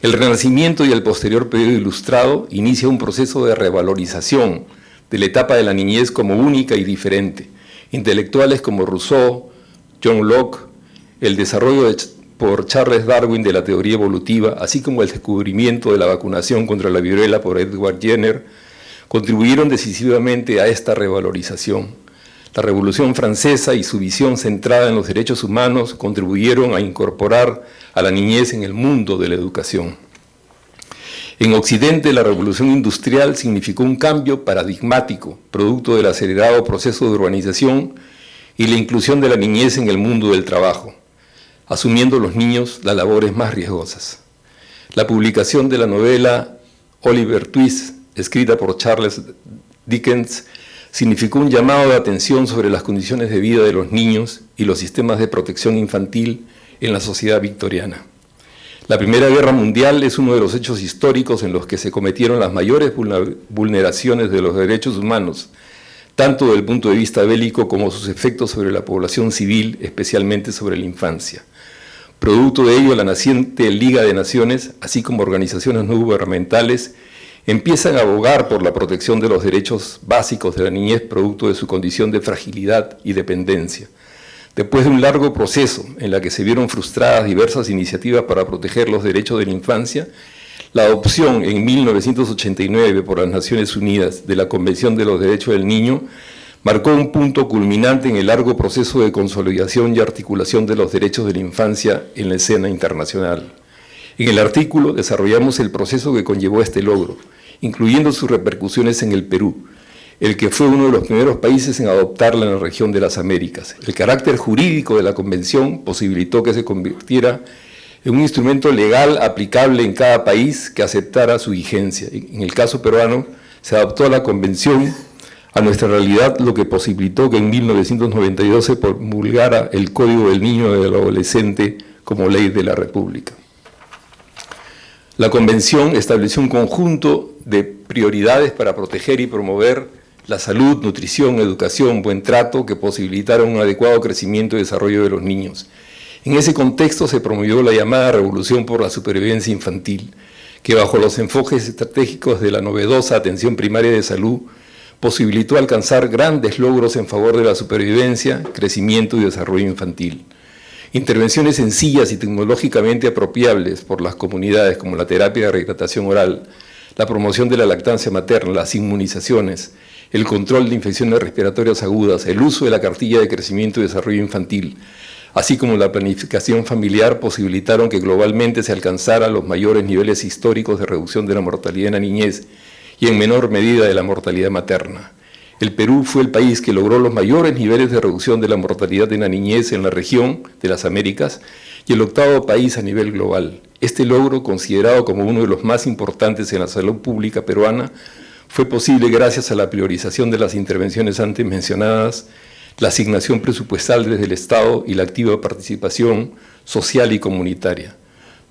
[SPEAKER 5] El Renacimiento y el posterior periodo ilustrado inicia un proceso de revalorización de la etapa de la niñez como única y diferente. Intelectuales como Rousseau, John Locke, el desarrollo por Charles Darwin de la teoría evolutiva, así como el descubrimiento de la vacunación contra la viruela por Edward Jenner, contribuyeron decisivamente a esta revalorización. La Revolución Francesa y su visión centrada en los derechos humanos contribuyeron a incorporar a la niñez en el mundo de la educación. En Occidente, la Revolución Industrial significó un cambio paradigmático, producto del acelerado proceso de urbanización y la inclusión de la niñez en el mundo del trabajo, asumiendo los niños las labores más riesgosas. La publicación de la novela Oliver Twist, escrita por Charles Dickens, significó un llamado de atención sobre las condiciones de vida de los niños y los sistemas de protección infantil en la sociedad victoriana. La Primera Guerra Mundial es uno de los hechos históricos en los que se cometieron las mayores vulneraciones de los derechos humanos, tanto desde el punto de vista bélico como sus efectos sobre la población civil, especialmente sobre la infancia. Producto de ello, la naciente Liga de Naciones, así como organizaciones no gubernamentales, empiezan a abogar por la protección de los derechos básicos de la niñez producto de su condición de fragilidad y dependencia. Después de un largo proceso en la que se vieron frustradas diversas iniciativas para proteger los derechos de la infancia, la adopción en 1989 por las Naciones Unidas de la Convención de los Derechos del Niño marcó un punto culminante en el largo proceso de consolidación y articulación de los derechos de la infancia en la escena internacional. En el artículo desarrollamos el proceso que conllevó este logro, incluyendo sus repercusiones en el Perú, el que fue uno de los primeros países en adoptarla en la región de las Américas. El carácter jurídico de la Convención posibilitó que se convirtiera en un instrumento legal aplicable en cada país que aceptara su vigencia. En el caso peruano, se adaptó a la Convención a nuestra realidad, lo que posibilitó que en 1992 se promulgara el Código del Niño y del Adolescente como ley de la República. La Convención estableció un conjunto de prioridades para proteger y promover la salud, nutrición, educación, buen trato, que posibilitaron un adecuado crecimiento y desarrollo de los niños. En ese contexto se promovió la llamada Revolución por la Supervivencia Infantil, que bajo los enfoques estratégicos de la novedosa atención primaria de salud, posibilitó alcanzar grandes logros en favor de la supervivencia, crecimiento y desarrollo infantil. Intervenciones sencillas y tecnológicamente apropiables por las comunidades, como la terapia de rehidratación oral, la promoción de la lactancia materna, las inmunizaciones, el control de infecciones respiratorias agudas, el uso de la cartilla de crecimiento y desarrollo infantil, así como la planificación familiar, posibilitaron que globalmente se alcanzaran los mayores niveles históricos de reducción de la mortalidad en la niñez y en menor medida de la mortalidad materna. El Perú fue el país que logró los mayores niveles de reducción de la mortalidad en la niñez en la región de las Américas y el octavo país a nivel global. Este logro, considerado como uno de los más importantes en la salud pública peruana, fue posible gracias a la priorización de las intervenciones antes mencionadas, la asignación presupuestal desde el Estado y la activa participación social y comunitaria.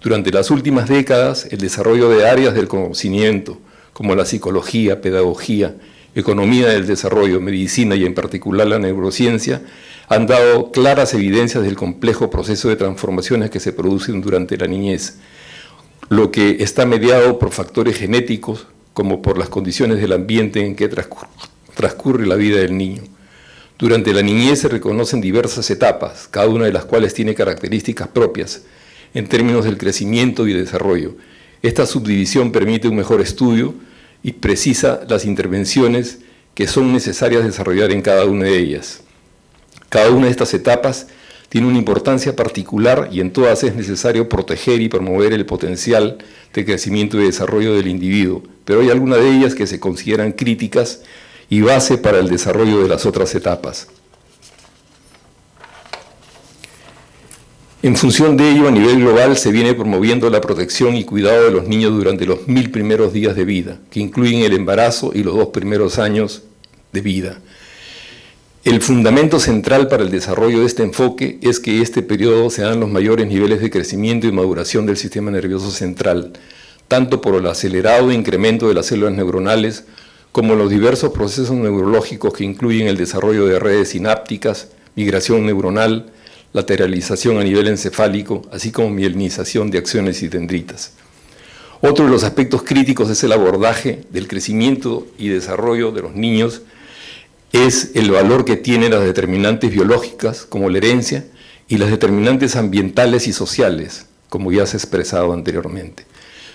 [SPEAKER 5] Durante las últimas décadas, el desarrollo de áreas del conocimiento, como la psicología, pedagogía, economía del desarrollo, medicina y en particular la neurociencia, han dado claras evidencias del complejo proceso de transformaciones que se producen durante la niñez, lo que está mediado por factores genéticos como por las condiciones del ambiente en que transcurre la vida del niño. Durante la niñez se reconocen diversas etapas, cada una de las cuales tiene características propias en términos del crecimiento y desarrollo. Esta subdivisión permite un mejor estudio y precisa las intervenciones que son necesarias desarrollar en cada una de ellas. Cada una de estas etapas tiene una importancia particular y en todas es necesario proteger y promover el potencial de crecimiento y desarrollo del individuo, pero hay algunas de ellas que se consideran críticas y base para el desarrollo de las otras etapas. En función de ello, a nivel global se viene promoviendo la protección y cuidado de los niños durante los 1000 primeros días de vida, que incluyen el embarazo y los 2 primeros años de vida. El fundamento central para el desarrollo de este enfoque es que este periodo se dan los mayores niveles de crecimiento y maduración del sistema nervioso central, tanto por el acelerado incremento de las células neuronales como los diversos procesos neurológicos que incluyen el desarrollo de redes sinápticas, migración neuronal, lateralización a nivel encefálico, así como mielinización de axones y dendritas. Otro de los aspectos críticos es el abordaje del crecimiento y desarrollo de los niños, es el valor que tienen las determinantes biológicas, como la herencia, y las determinantes ambientales y sociales, como ya se ha expresado anteriormente.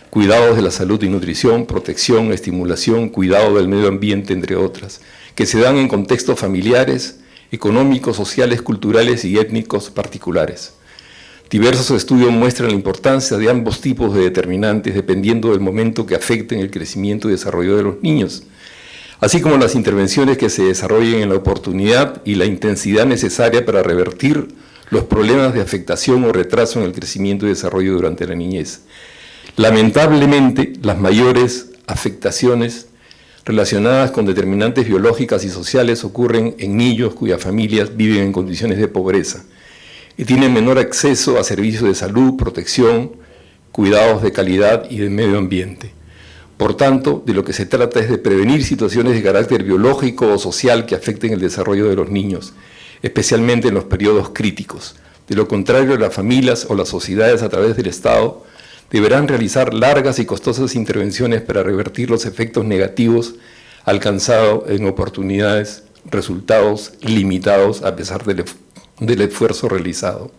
[SPEAKER 5] Cuidados de la salud y nutrición, protección, estimulación, cuidado del medio ambiente, entre otras, que se dan en contextos familiares, económicos, sociales, culturales y étnicos particulares. Diversos estudios muestran la importancia de ambos tipos de determinantes dependiendo del momento que afecten el crecimiento y desarrollo de los niños, así como las intervenciones que se desarrollen en la oportunidad y la intensidad necesaria para revertir los problemas de afectación o retraso en el crecimiento y desarrollo durante la niñez. Lamentablemente, las mayores afectaciones relacionadas con determinantes biológicas y sociales ocurren en niños cuyas familias viven en condiciones de pobreza y tienen menor acceso a servicios de salud, protección, cuidados de calidad y de medio ambiente. Por tanto, de lo que se trata es de prevenir situaciones de carácter biológico o social que afecten el desarrollo de los niños, especialmente en los periodos críticos. De lo contrario, las familias o las sociedades a través del Estado deberán realizar largas y costosas intervenciones para revertir los efectos negativos alcanzados en oportunidades, resultados limitados a pesar del esfuerzo realizado.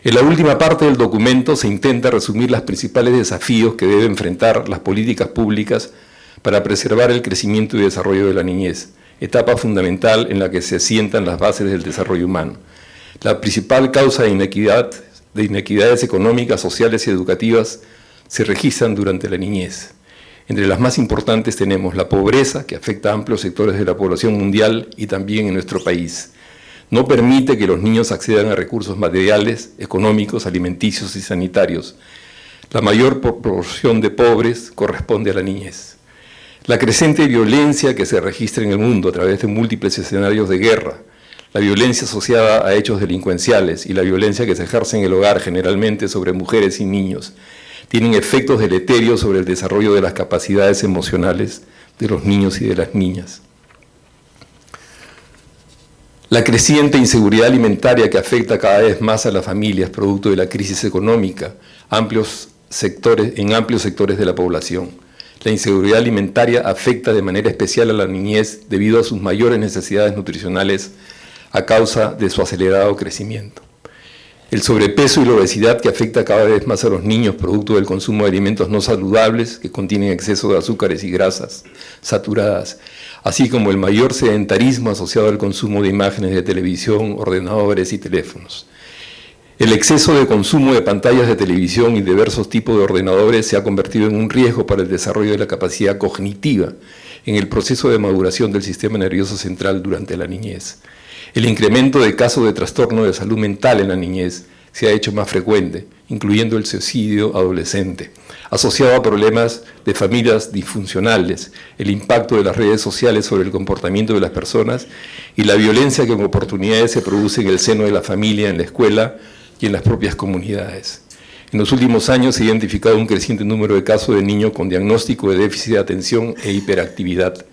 [SPEAKER 5] En la última parte del documento se intenta resumir los principales desafíos que deben enfrentar las políticas públicas para preservar el crecimiento y desarrollo de la niñez, etapa fundamental en la que se asientan las bases del desarrollo humano. La principal causa de inequidades económicas, sociales y educativas se registran durante la niñez. Entre las más importantes tenemos la pobreza, que afecta a amplios sectores de la población mundial y también en nuestro país. No permite que los niños accedan a recursos materiales, económicos, alimenticios y sanitarios. La mayor proporción de pobres corresponde a la niñez. La creciente violencia que se registra en el mundo a través de múltiples escenarios de guerra, la violencia asociada a hechos delincuenciales y la violencia que se ejerce en el hogar generalmente sobre mujeres y niños, tienen efectos deleterios sobre el desarrollo de las capacidades emocionales de los niños y de las niñas. La creciente inseguridad alimentaria que afecta cada vez más a las familias producto de la crisis económica en amplios sectores de la población. La inseguridad alimentaria afecta de manera especial a la niñez debido a sus mayores necesidades nutricionales a causa de su acelerado crecimiento. El sobrepeso y la obesidad que afecta cada vez más a los niños producto del consumo de alimentos no saludables que contienen exceso de azúcares y grasas saturadas, así como el mayor sedentarismo asociado al consumo de imágenes de televisión, ordenadores y teléfonos. El exceso de consumo de pantallas de televisión y diversos tipos de ordenadores se ha convertido en un riesgo para el desarrollo de la capacidad cognitiva en el proceso de maduración del sistema nervioso central durante la niñez. El incremento de casos de trastorno de salud mental en la niñez se ha hecho más frecuente, incluyendo el suicidio adolescente, asociado a problemas de familias disfuncionales, el impacto de las redes sociales sobre el comportamiento de las personas y la violencia que en oportunidades se produce en el seno de la familia, en la escuela y en las propias comunidades. En los últimos años se ha identificado un creciente número de casos de niños con diagnóstico de déficit de atención e hiperactividad.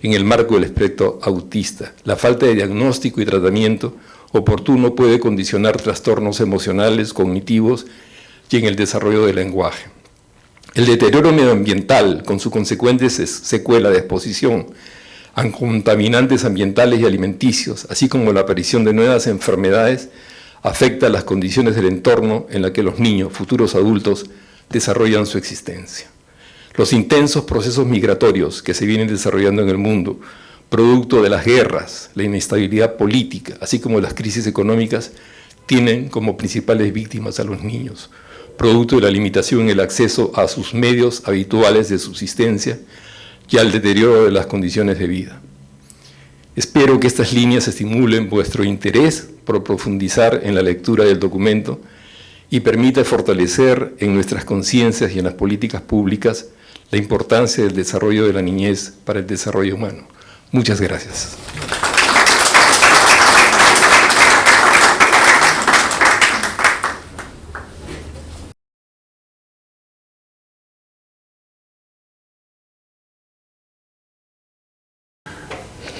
[SPEAKER 5] en el marco del espectro autista. La falta de diagnóstico y tratamiento oportuno puede condicionar trastornos emocionales, cognitivos y en el desarrollo del lenguaje. El deterioro medioambiental, con su consecuente secuela de exposición a contaminantes ambientales y alimenticios, así como la aparición de nuevas enfermedades, afecta las condiciones del entorno en la que los niños, futuros adultos, desarrollan su existencia. Los intensos procesos migratorios que se vienen desarrollando en el mundo, producto de las guerras, la inestabilidad política, así como las crisis económicas, tienen como principales víctimas a los niños, producto de la limitación en el acceso a sus medios habituales de subsistencia y al deterioro de las condiciones de vida. Espero que estas líneas estimulen vuestro interés por profundizar en la lectura del documento y permita fortalecer en nuestras conciencias y en las políticas públicas la importancia del desarrollo de la niñez para el desarrollo humano. Muchas gracias.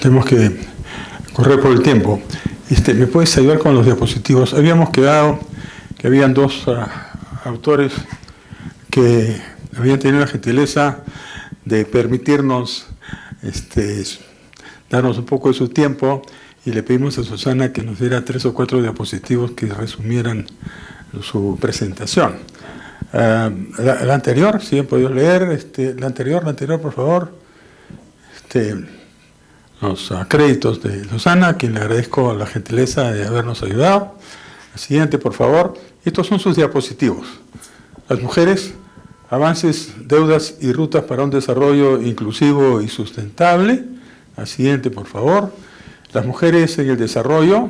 [SPEAKER 2] Tenemos que correr por el tiempo. ¿Me puedes ayudar con los diapositivos? Habíamos quedado que habían dos autores que habían tenido la gentileza de permitirnos darnos un poco de su tiempo, y le pedimos a Susana que nos diera 3 o 4 diapositivos que resumieran su presentación. La anterior, si han podido leer, la anterior, por favor. Los créditos de Susana, a quien le agradezco la gentileza de habernos ayudado. La siguiente, por favor. Estos son sus diapositivos. Las mujeres, avances, deudas y rutas para un desarrollo inclusivo y sustentable. La siguiente, por favor. Las mujeres en el desarrollo,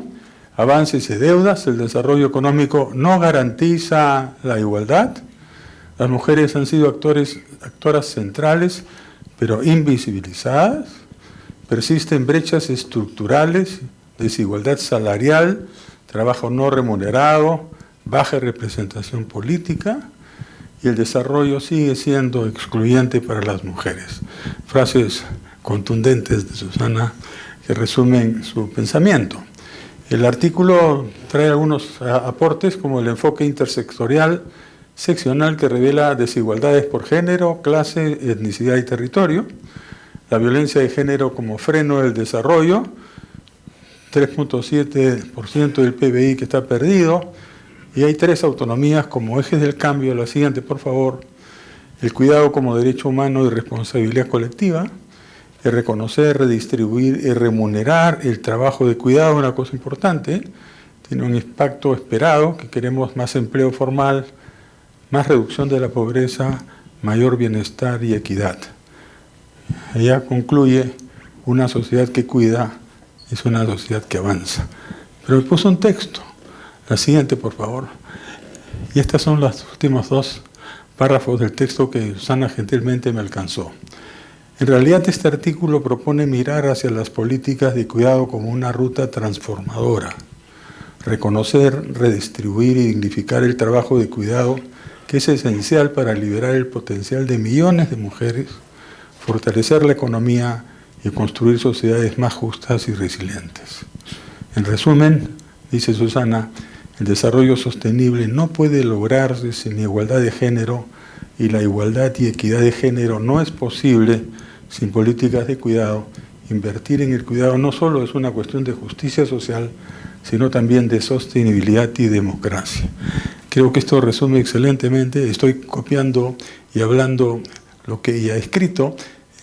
[SPEAKER 2] avances y deudas. El desarrollo económico no garantiza la igualdad. Las mujeres han sido actoras centrales, pero invisibilizadas. Persisten brechas estructurales, desigualdad salarial, trabajo no remunerado, baja representación política, y el desarrollo sigue siendo excluyente para las mujeres. Frases contundentes de Susana que resumen su pensamiento. El artículo trae algunos aportes, como el enfoque intersectorial seccional que revela desigualdades por género, clase, etnicidad y territorio. La violencia de género como freno del desarrollo, 3.7% del PBI que está perdido, y hay 3 autonomías como ejes del cambio. La siguiente, por favor. El cuidado como derecho humano y responsabilidad colectiva, el reconocer, redistribuir y remunerar el trabajo de cuidado, una cosa importante, tiene un impacto esperado, que queremos más empleo formal, más reducción de la pobreza, mayor bienestar y equidad. Ella concluye: una sociedad que cuida es una sociedad que avanza. Pero me puso un texto. La siguiente, por favor. Y estas son los últimos 2 párrafos del texto que Susana gentilmente me alcanzó. En realidad, este artículo propone mirar hacia las políticas de cuidado como una ruta transformadora. Reconocer, redistribuir y dignificar el trabajo de cuidado, que es esencial para liberar el potencial de millones de mujeres, fortalecer la economía y construir sociedades más justas y resilientes. En resumen, dice Susana, el desarrollo sostenible no puede lograrse sin igualdad de género, y la igualdad y equidad de género no es posible sin políticas de cuidado. Invertir en el cuidado no solo es una cuestión de justicia social, sino también de sostenibilidad y democracia. Creo que esto resume excelentemente. Estoy copiando y hablando lo que ella ha escrito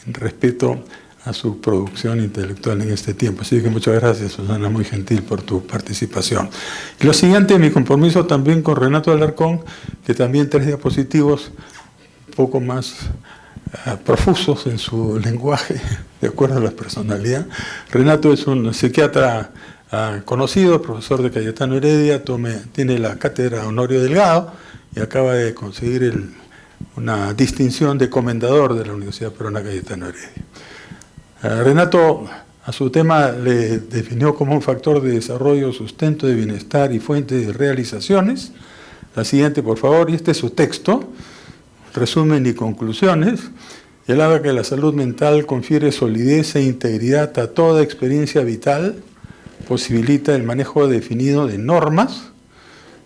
[SPEAKER 2] en respeto a su producción intelectual en este tiempo. Así que muchas gracias, Susana, muy gentil por tu participación. Y lo siguiente, mi compromiso también con Renato Alarcón, que también 3 diapositivos un poco más profusos en su lenguaje, de acuerdo a la personalidad. Renato es un psiquiatra conocido, profesor de Cayetano Heredia, tiene la cátedra Honorio Delgado y acaba de conseguir una distinción de comendador de la Universidad Peruana Cayetano Heredia. Renato a su tema le definió como un factor de desarrollo, sustento de bienestar y fuente de realizaciones. La siguiente, por favor, y este es su texto, resumen y conclusiones. Él habla que la salud mental confiere solidez e integridad a toda experiencia vital, posibilita el manejo definido de normas,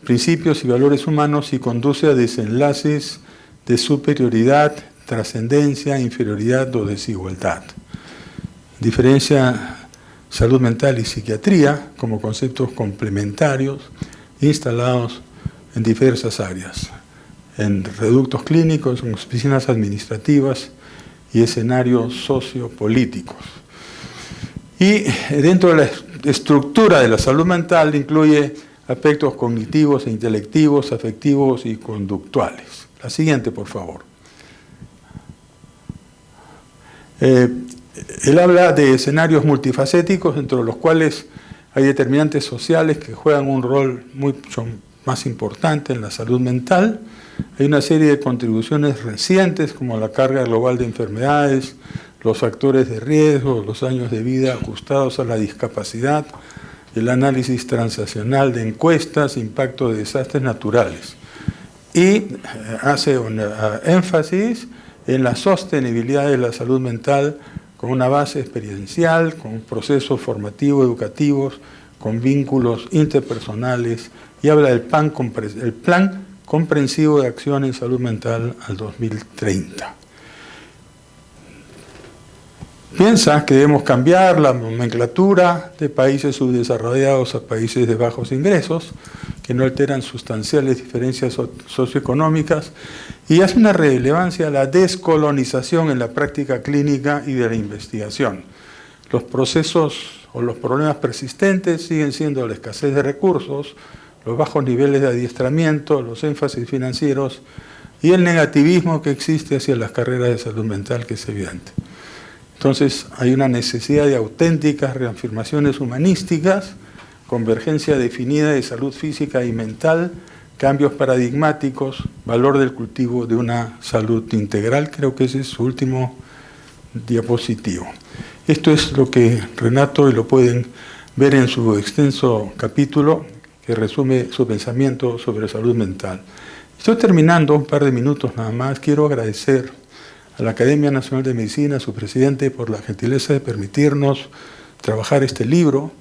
[SPEAKER 2] principios y valores humanos y conduce a desenlaces de superioridad, trascendencia, inferioridad o desigualdad. Diferencia salud mental y psiquiatría como conceptos complementarios instalados en diversas áreas, en reductos clínicos, en oficinas administrativas y escenarios sociopolíticos. Y dentro de la estructura de la salud mental incluye aspectos cognitivos e intelectivos, afectivos y conductuales. La siguiente, por favor. Él habla de escenarios multifacéticos, entre los cuales hay determinantes sociales que juegan un rol mucho más importante en la salud mental. Hay una serie de contribuciones recientes, como la carga global de enfermedades, los factores de riesgo, los años de vida ajustados a la discapacidad, el análisis transaccional de encuestas, impacto de desastres naturales. Y hace un énfasis en la sostenibilidad de la salud mental con una base experiencial, con procesos formativos, educativos, con vínculos interpersonales, y habla del plan comprensivo de acción en salud mental al 2030. Piensa que debemos cambiar la nomenclatura de países subdesarrollados a países de bajos ingresos, que no alteran sustanciales diferencias socioeconómicas, y hace una relevancia a la descolonización en la práctica clínica y de la investigación. Los procesos o los problemas persistentes siguen siendo la escasez de recursos, los bajos niveles de adiestramiento, los énfasis financieros y el negativismo que existe hacia las carreras de salud mental, que es evidente. Entonces hay una necesidad de auténticas reafirmaciones humanísticas, convergencia definida de salud física y mental, cambios paradigmáticos, valor del cultivo de una salud integral. Creo que ese es su último diapositivo. Esto es lo que Renato, y lo pueden ver en su extenso capítulo, que resume su pensamiento sobre salud mental. Estoy terminando, un par de minutos nada más. Quiero agradecer a la Academia Nacional de Medicina, a su presidente, por la gentileza de permitirnos trabajar este libro,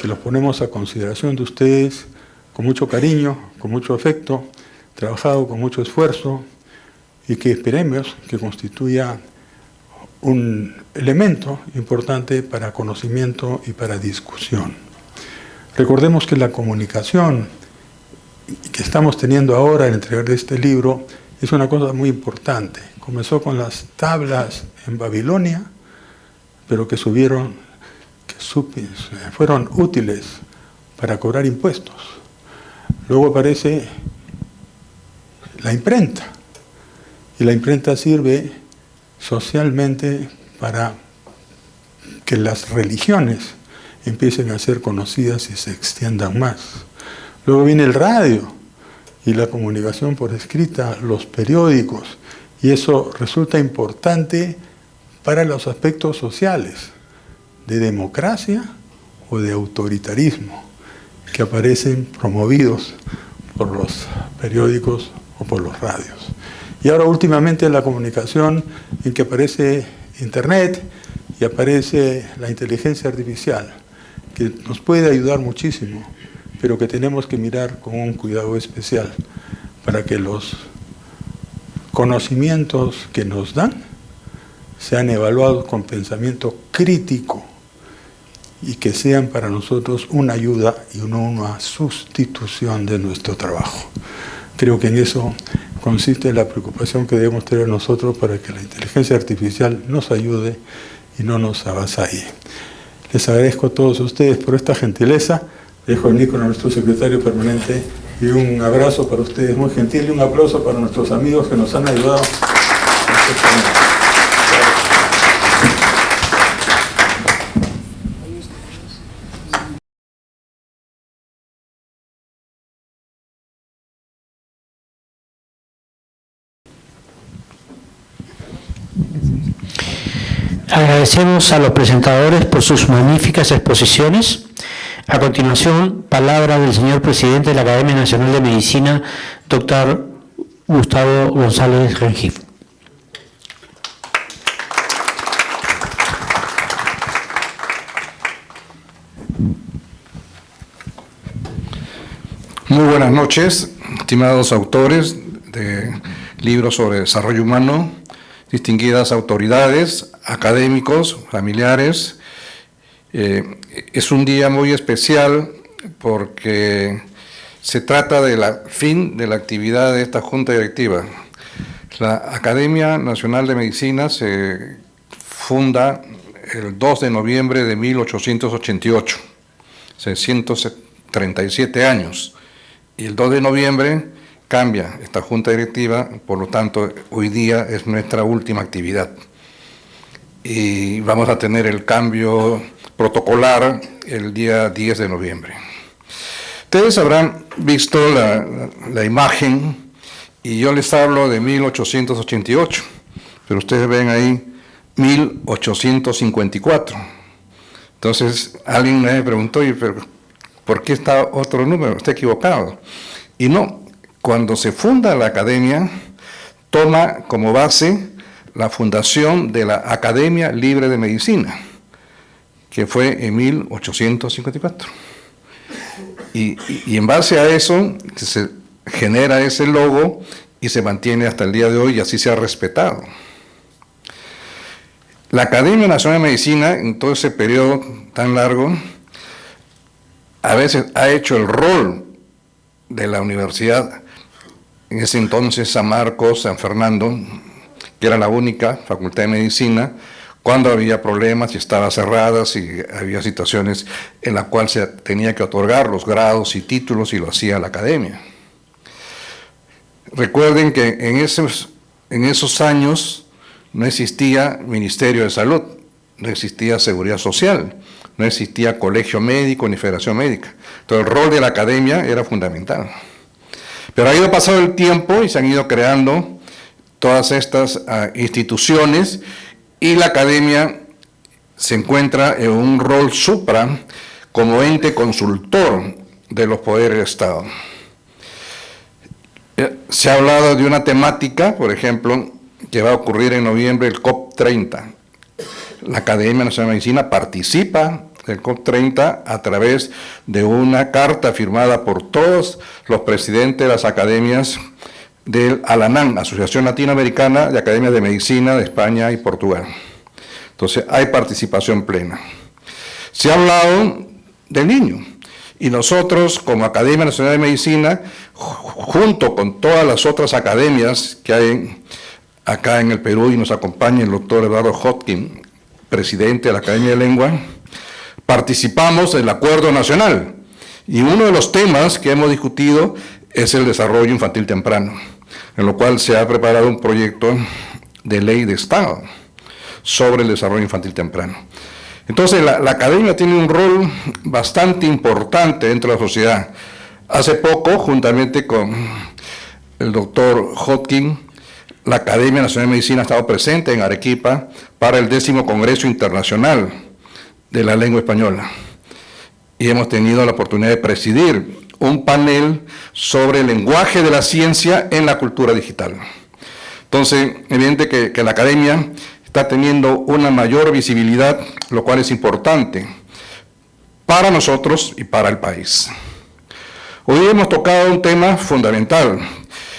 [SPEAKER 2] que lo ponemos a consideración de ustedes con mucho cariño, con mucho afecto, trabajado con mucho esfuerzo, y que esperemos que constituya un elemento importante para conocimiento y para discusión. Recordemos que la comunicación que estamos teniendo ahora en entregar este libro es una cosa muy importante. Comenzó con las tablas en Babilonia, pero que fueron útiles para cobrar impuestos. Luego aparece la imprenta, y la imprenta sirve socialmente para que las religiones empiecen a ser conocidas y se extiendan más. Luego viene el radio y la comunicación por escrita, los periódicos, y eso resulta importante para los aspectos sociales de democracia o de autoritarismo que aparecen promovidos por los periódicos o por los radios. Y ahora últimamente la comunicación en que aparece Internet y aparece la inteligencia artificial, que nos puede ayudar muchísimo, pero que tenemos que mirar con un cuidado especial para que los conocimientos que nos dan sean evaluados con pensamiento crítico y que sean para nosotros una ayuda y no una sustitución de nuestro trabajo. Creo que en eso consiste la preocupación que debemos tener nosotros para que la inteligencia artificial nos ayude y no nos avasalle. Les agradezco a todos ustedes por esta gentileza. Dejo el micrófono a nuestro secretario permanente y un abrazo para ustedes muy gentil y un aplauso para nuestros amigos que nos han ayudado.
[SPEAKER 1] Agradecemos a los presentadores por sus magníficas exposiciones. A continuación, palabra del señor presidente de la Academia Nacional de Medicina, doctor Gustavo González Rengif.
[SPEAKER 6] Muy buenas noches, estimados autores de libros sobre desarrollo humano, distinguidas autoridades, académicos, familiares. Es un día muy especial porque se trata del fin de la actividad de esta Junta Directiva. La Academia Nacional de Medicina se funda el 2 de noviembre de 1888, hace 137 años. Y el 2 de noviembre cambia esta Junta Directiva, por lo tanto, hoy día es nuestra última actividad. Y vamos a tener el cambio protocolar el día 10 de noviembre. Ustedes habrán visto la imagen, y yo les hablo de 1888, pero ustedes ven ahí 1854. Entonces, alguien me preguntó, pero ¿por qué está otro número? Está equivocado. Y no, cuando se funda la academia, toma como base la fundación de la Academia Libre de Medicina, que fue en 1854. Y en base a eso se genera ese logo y se mantiene hasta el día de hoy, y así se ha respetado. La Academia Nacional de Medicina, en todo ese periodo tan largo, a veces ha hecho el rol de la universidad, en ese entonces San Marcos, San Fernando, que era la única facultad de medicina, cuando había problemas y estaba cerrada, y había situaciones en las cuales se tenía que otorgar los grados y títulos, y lo hacía la academia. Recuerden que en esos años no existía Ministerio de Salud, no existía Seguridad Social, no existía colegio médico ni federación médica. Entonces el rol de la academia era fundamental. Pero ha ido pasando el tiempo y se han ido creando todas estas instituciones, y la academia se encuentra en un rol supra como ente consultor de los poderes del Estado. Se ha hablado de una temática, por ejemplo, que va a ocurrir en noviembre, el COP30. La Academia Nacional de Medicina participa del COP30 a través de una carta firmada por todos los presidentes de las academias del ALANAN, Asociación Latinoamericana de Academias de Medicina de España y Portugal. Entonces hay participación plena. Se ha hablado del niño, y nosotros como Academia Nacional de Medicina, junto con todas las otras academias que hay acá en el Perú, y nos acompaña el doctor Eduardo Hodgkin, presidente de la Academia de Lengua, participamos del Acuerdo Nacional, y uno de los temas que hemos discutido es el desarrollo infantil temprano, en lo cual se ha preparado un proyecto de ley de Estado sobre el desarrollo infantil temprano. Entonces la academia tiene un rol bastante importante dentro de la sociedad. Hace poco, juntamente con el doctor Hodgkin, la Academia Nacional de Medicina ha estado presente en Arequipa para el 10º Congreso Internacional de la Lengua Española. Y hemos tenido la oportunidad de presidir un panel sobre el lenguaje de la ciencia en la cultura digital. Entonces, evidente que la academia está teniendo una mayor visibilidad, lo cual es importante para nosotros y para el país. Hoy hemos tocado un tema fundamental,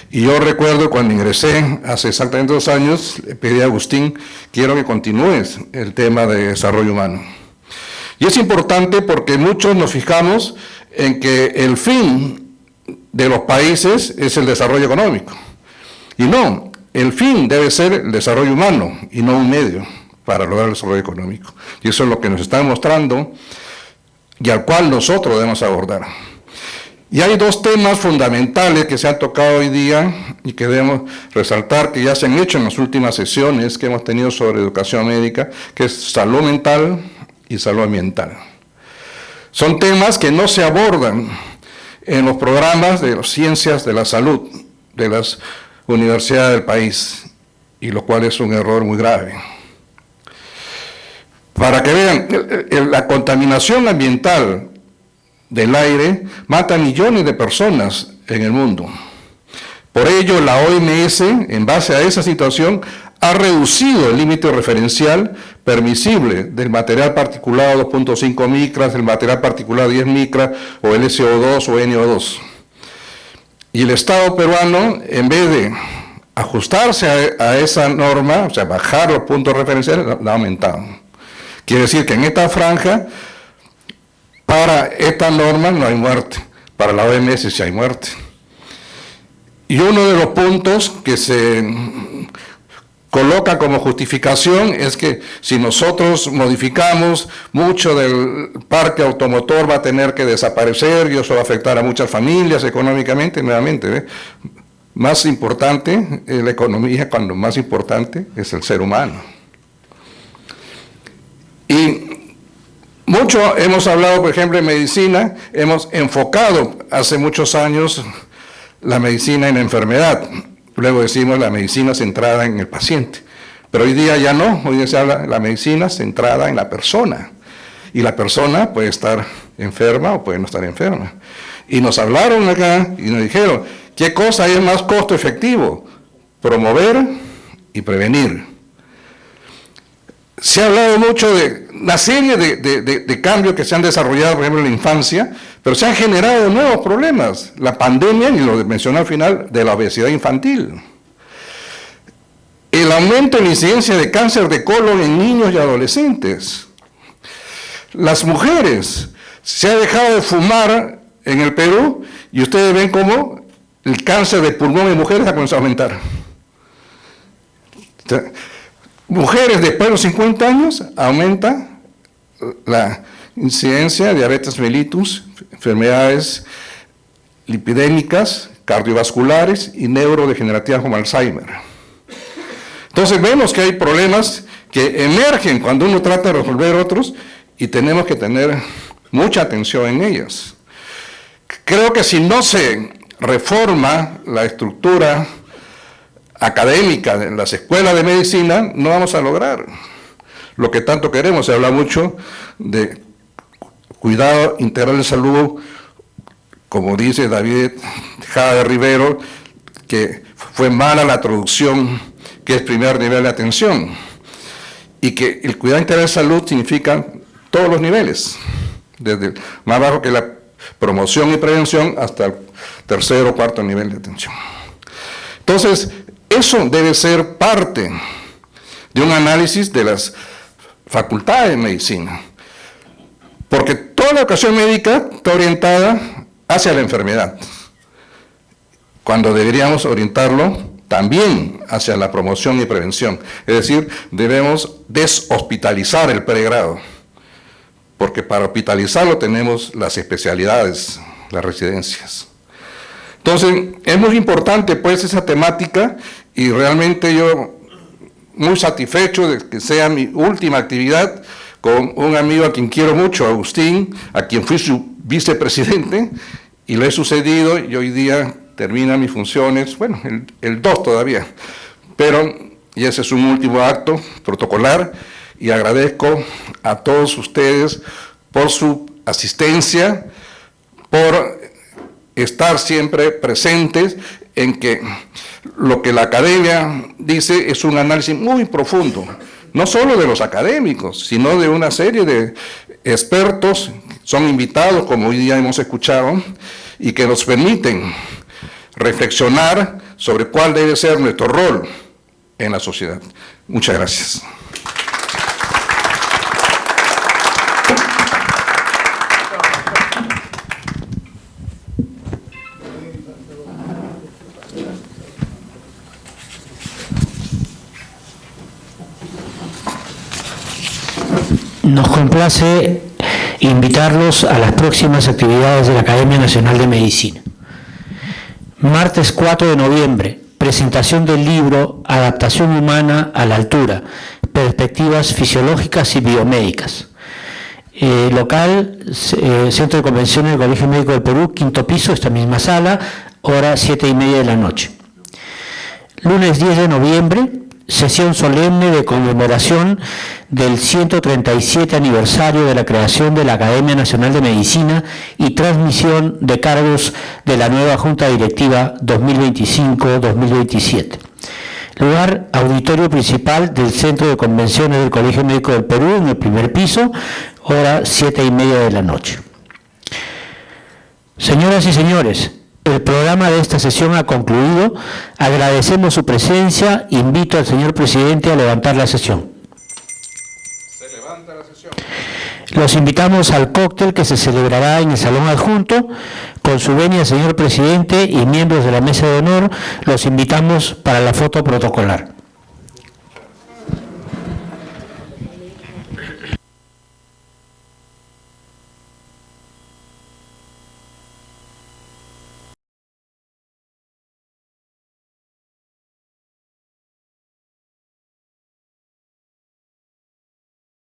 [SPEAKER 6] y yo recuerdo cuando ingresé hace exactamente 2 años, le pedí a Agustín, quiero que continúes el tema de desarrollo humano. Y es importante porque muchos nos fijamos en que el fin de los países es el desarrollo económico. Y no, el fin debe ser el desarrollo humano y no un medio para lograr el desarrollo económico. Y eso es lo que nos están mostrando y al cual nosotros debemos abordar. Y hay 2 temas fundamentales que se han tocado hoy día y que debemos resaltar, que ya se han hecho en las últimas sesiones que hemos tenido sobre educación médica, que es salud mental y salud ambiental. Son temas que no se abordan en los programas de ciencias de la salud de las universidades del país, y lo cual es un error muy grave. Para que vean, la contaminación ambiental del aire mata a millones de personas en el mundo. Por ello, la OMS, en base a esa situación, ha reducido el límite referencial permisible del material particulado 2.5 micras, el material particulado 10 micras, o el SO2 o NO2. Y el Estado peruano, en vez de ajustarse a esa norma, o sea, bajar los puntos referenciales, la ha aumentado. Quiere decir que en esta franja, para esta norma no hay muerte, para la OMS sí hay muerte. Y uno de los puntos que se coloca como justificación es que si nosotros modificamos, mucho del parque automotor va a tener que desaparecer y eso va a afectar a muchas familias económicamente. Nuevamente, más importante es la economía cuando más importante es el ser humano. Y mucho hemos hablado, por ejemplo, en medicina, hemos enfocado hace muchos años la medicina en la enfermedad. Luego decimos la medicina centrada en el paciente. Pero hoy día ya no, hoy día se habla de la medicina centrada en la persona. Y la persona puede estar enferma o puede no estar enferma. Y nos hablaron acá y nos dijeron, ¿qué cosa es más costo efectivo? Promover y prevenir. Se ha hablado mucho de una serie de cambios que se han desarrollado, por ejemplo, en la infancia, pero se han generado nuevos problemas. La pandemia, y lo mencioné al final, de la obesidad infantil. El aumento en la incidencia de cáncer de colon en niños y adolescentes. Las mujeres, se ha dejado de fumar en el Perú y ustedes ven cómo el cáncer de pulmón en mujeres ha comenzado a aumentar. Mujeres después de los 50 años aumenta la incidencia de diabetes mellitus, enfermedades lipidémicas, cardiovasculares y neurodegenerativas como Alzheimer. Entonces vemos que hay problemas que emergen cuando uno trata de resolver otros y tenemos que tener mucha atención en ellas. Creo que si no se reforma la estructura académica de las escuelas de medicina, no vamos a lograr lo que tanto queremos. Se habla mucho de cuidado integral de salud, como dice David Jada de Rivero, que fue mala la traducción, que es primer nivel de atención, y que el cuidado integral de salud significa todos los niveles, desde el más bajo que la promoción y prevención hasta el tercero o cuarto nivel de atención. Entonces, eso debe ser parte de un análisis de las facultades de medicina, porque toda la educación médica está orientada hacia la enfermedad, cuando deberíamos orientarlo también hacia la promoción y prevención. Es decir, debemos deshospitalizar el pregrado, porque para hospitalizarlo tenemos las especialidades, las residencias. Entonces, es muy importante pues esa temática y realmente yo muy satisfecho de que sea mi última actividad con un amigo a quien quiero mucho, Agustín, a quien fui su vicepresidente y lo he sucedido y hoy día termina mis funciones, bueno, el 2 todavía, pero y ese es un último acto protocolar y agradezco a todos ustedes por su asistencia, por estar siempre presentes en que lo que la academia dice es un análisis muy profundo, no solo de los académicos, sino de una serie de expertos, son invitados, como hoy día hemos escuchado, y que nos permiten reflexionar sobre cuál debe ser nuestro rol en la sociedad. Muchas gracias.
[SPEAKER 1] Nos complace invitarlos a las próximas actividades de la Academia Nacional de Medicina. Martes 4 de noviembre, presentación del libro Adaptación humana a la altura, perspectivas fisiológicas y biomédicas. Local, Centro de Convenciones del Colegio Médico del Perú, quinto piso, esta misma sala, hora 7:30 de la noche. Lunes 10 de noviembre, sesión solemne de conmemoración del 137 aniversario de la creación de la Academia Nacional de Medicina y transmisión de cargos de la nueva Junta Directiva 2025-2027. Lugar, auditorio principal del Centro de Convenciones del Colegio Médico del Perú, en el primer piso, hora 7:30 de la noche. Señoras y señores, El programa de esta sesión ha concluido. Agradecemos su presencia. Invito al señor presidente a levantar la sesión.
[SPEAKER 6] Se levanta la sesión.
[SPEAKER 1] Los invitamos al cóctel que se celebrará en el salón adjunto. Con su venia, señor presidente y miembros de la mesa de honor, los invitamos para la foto protocolar.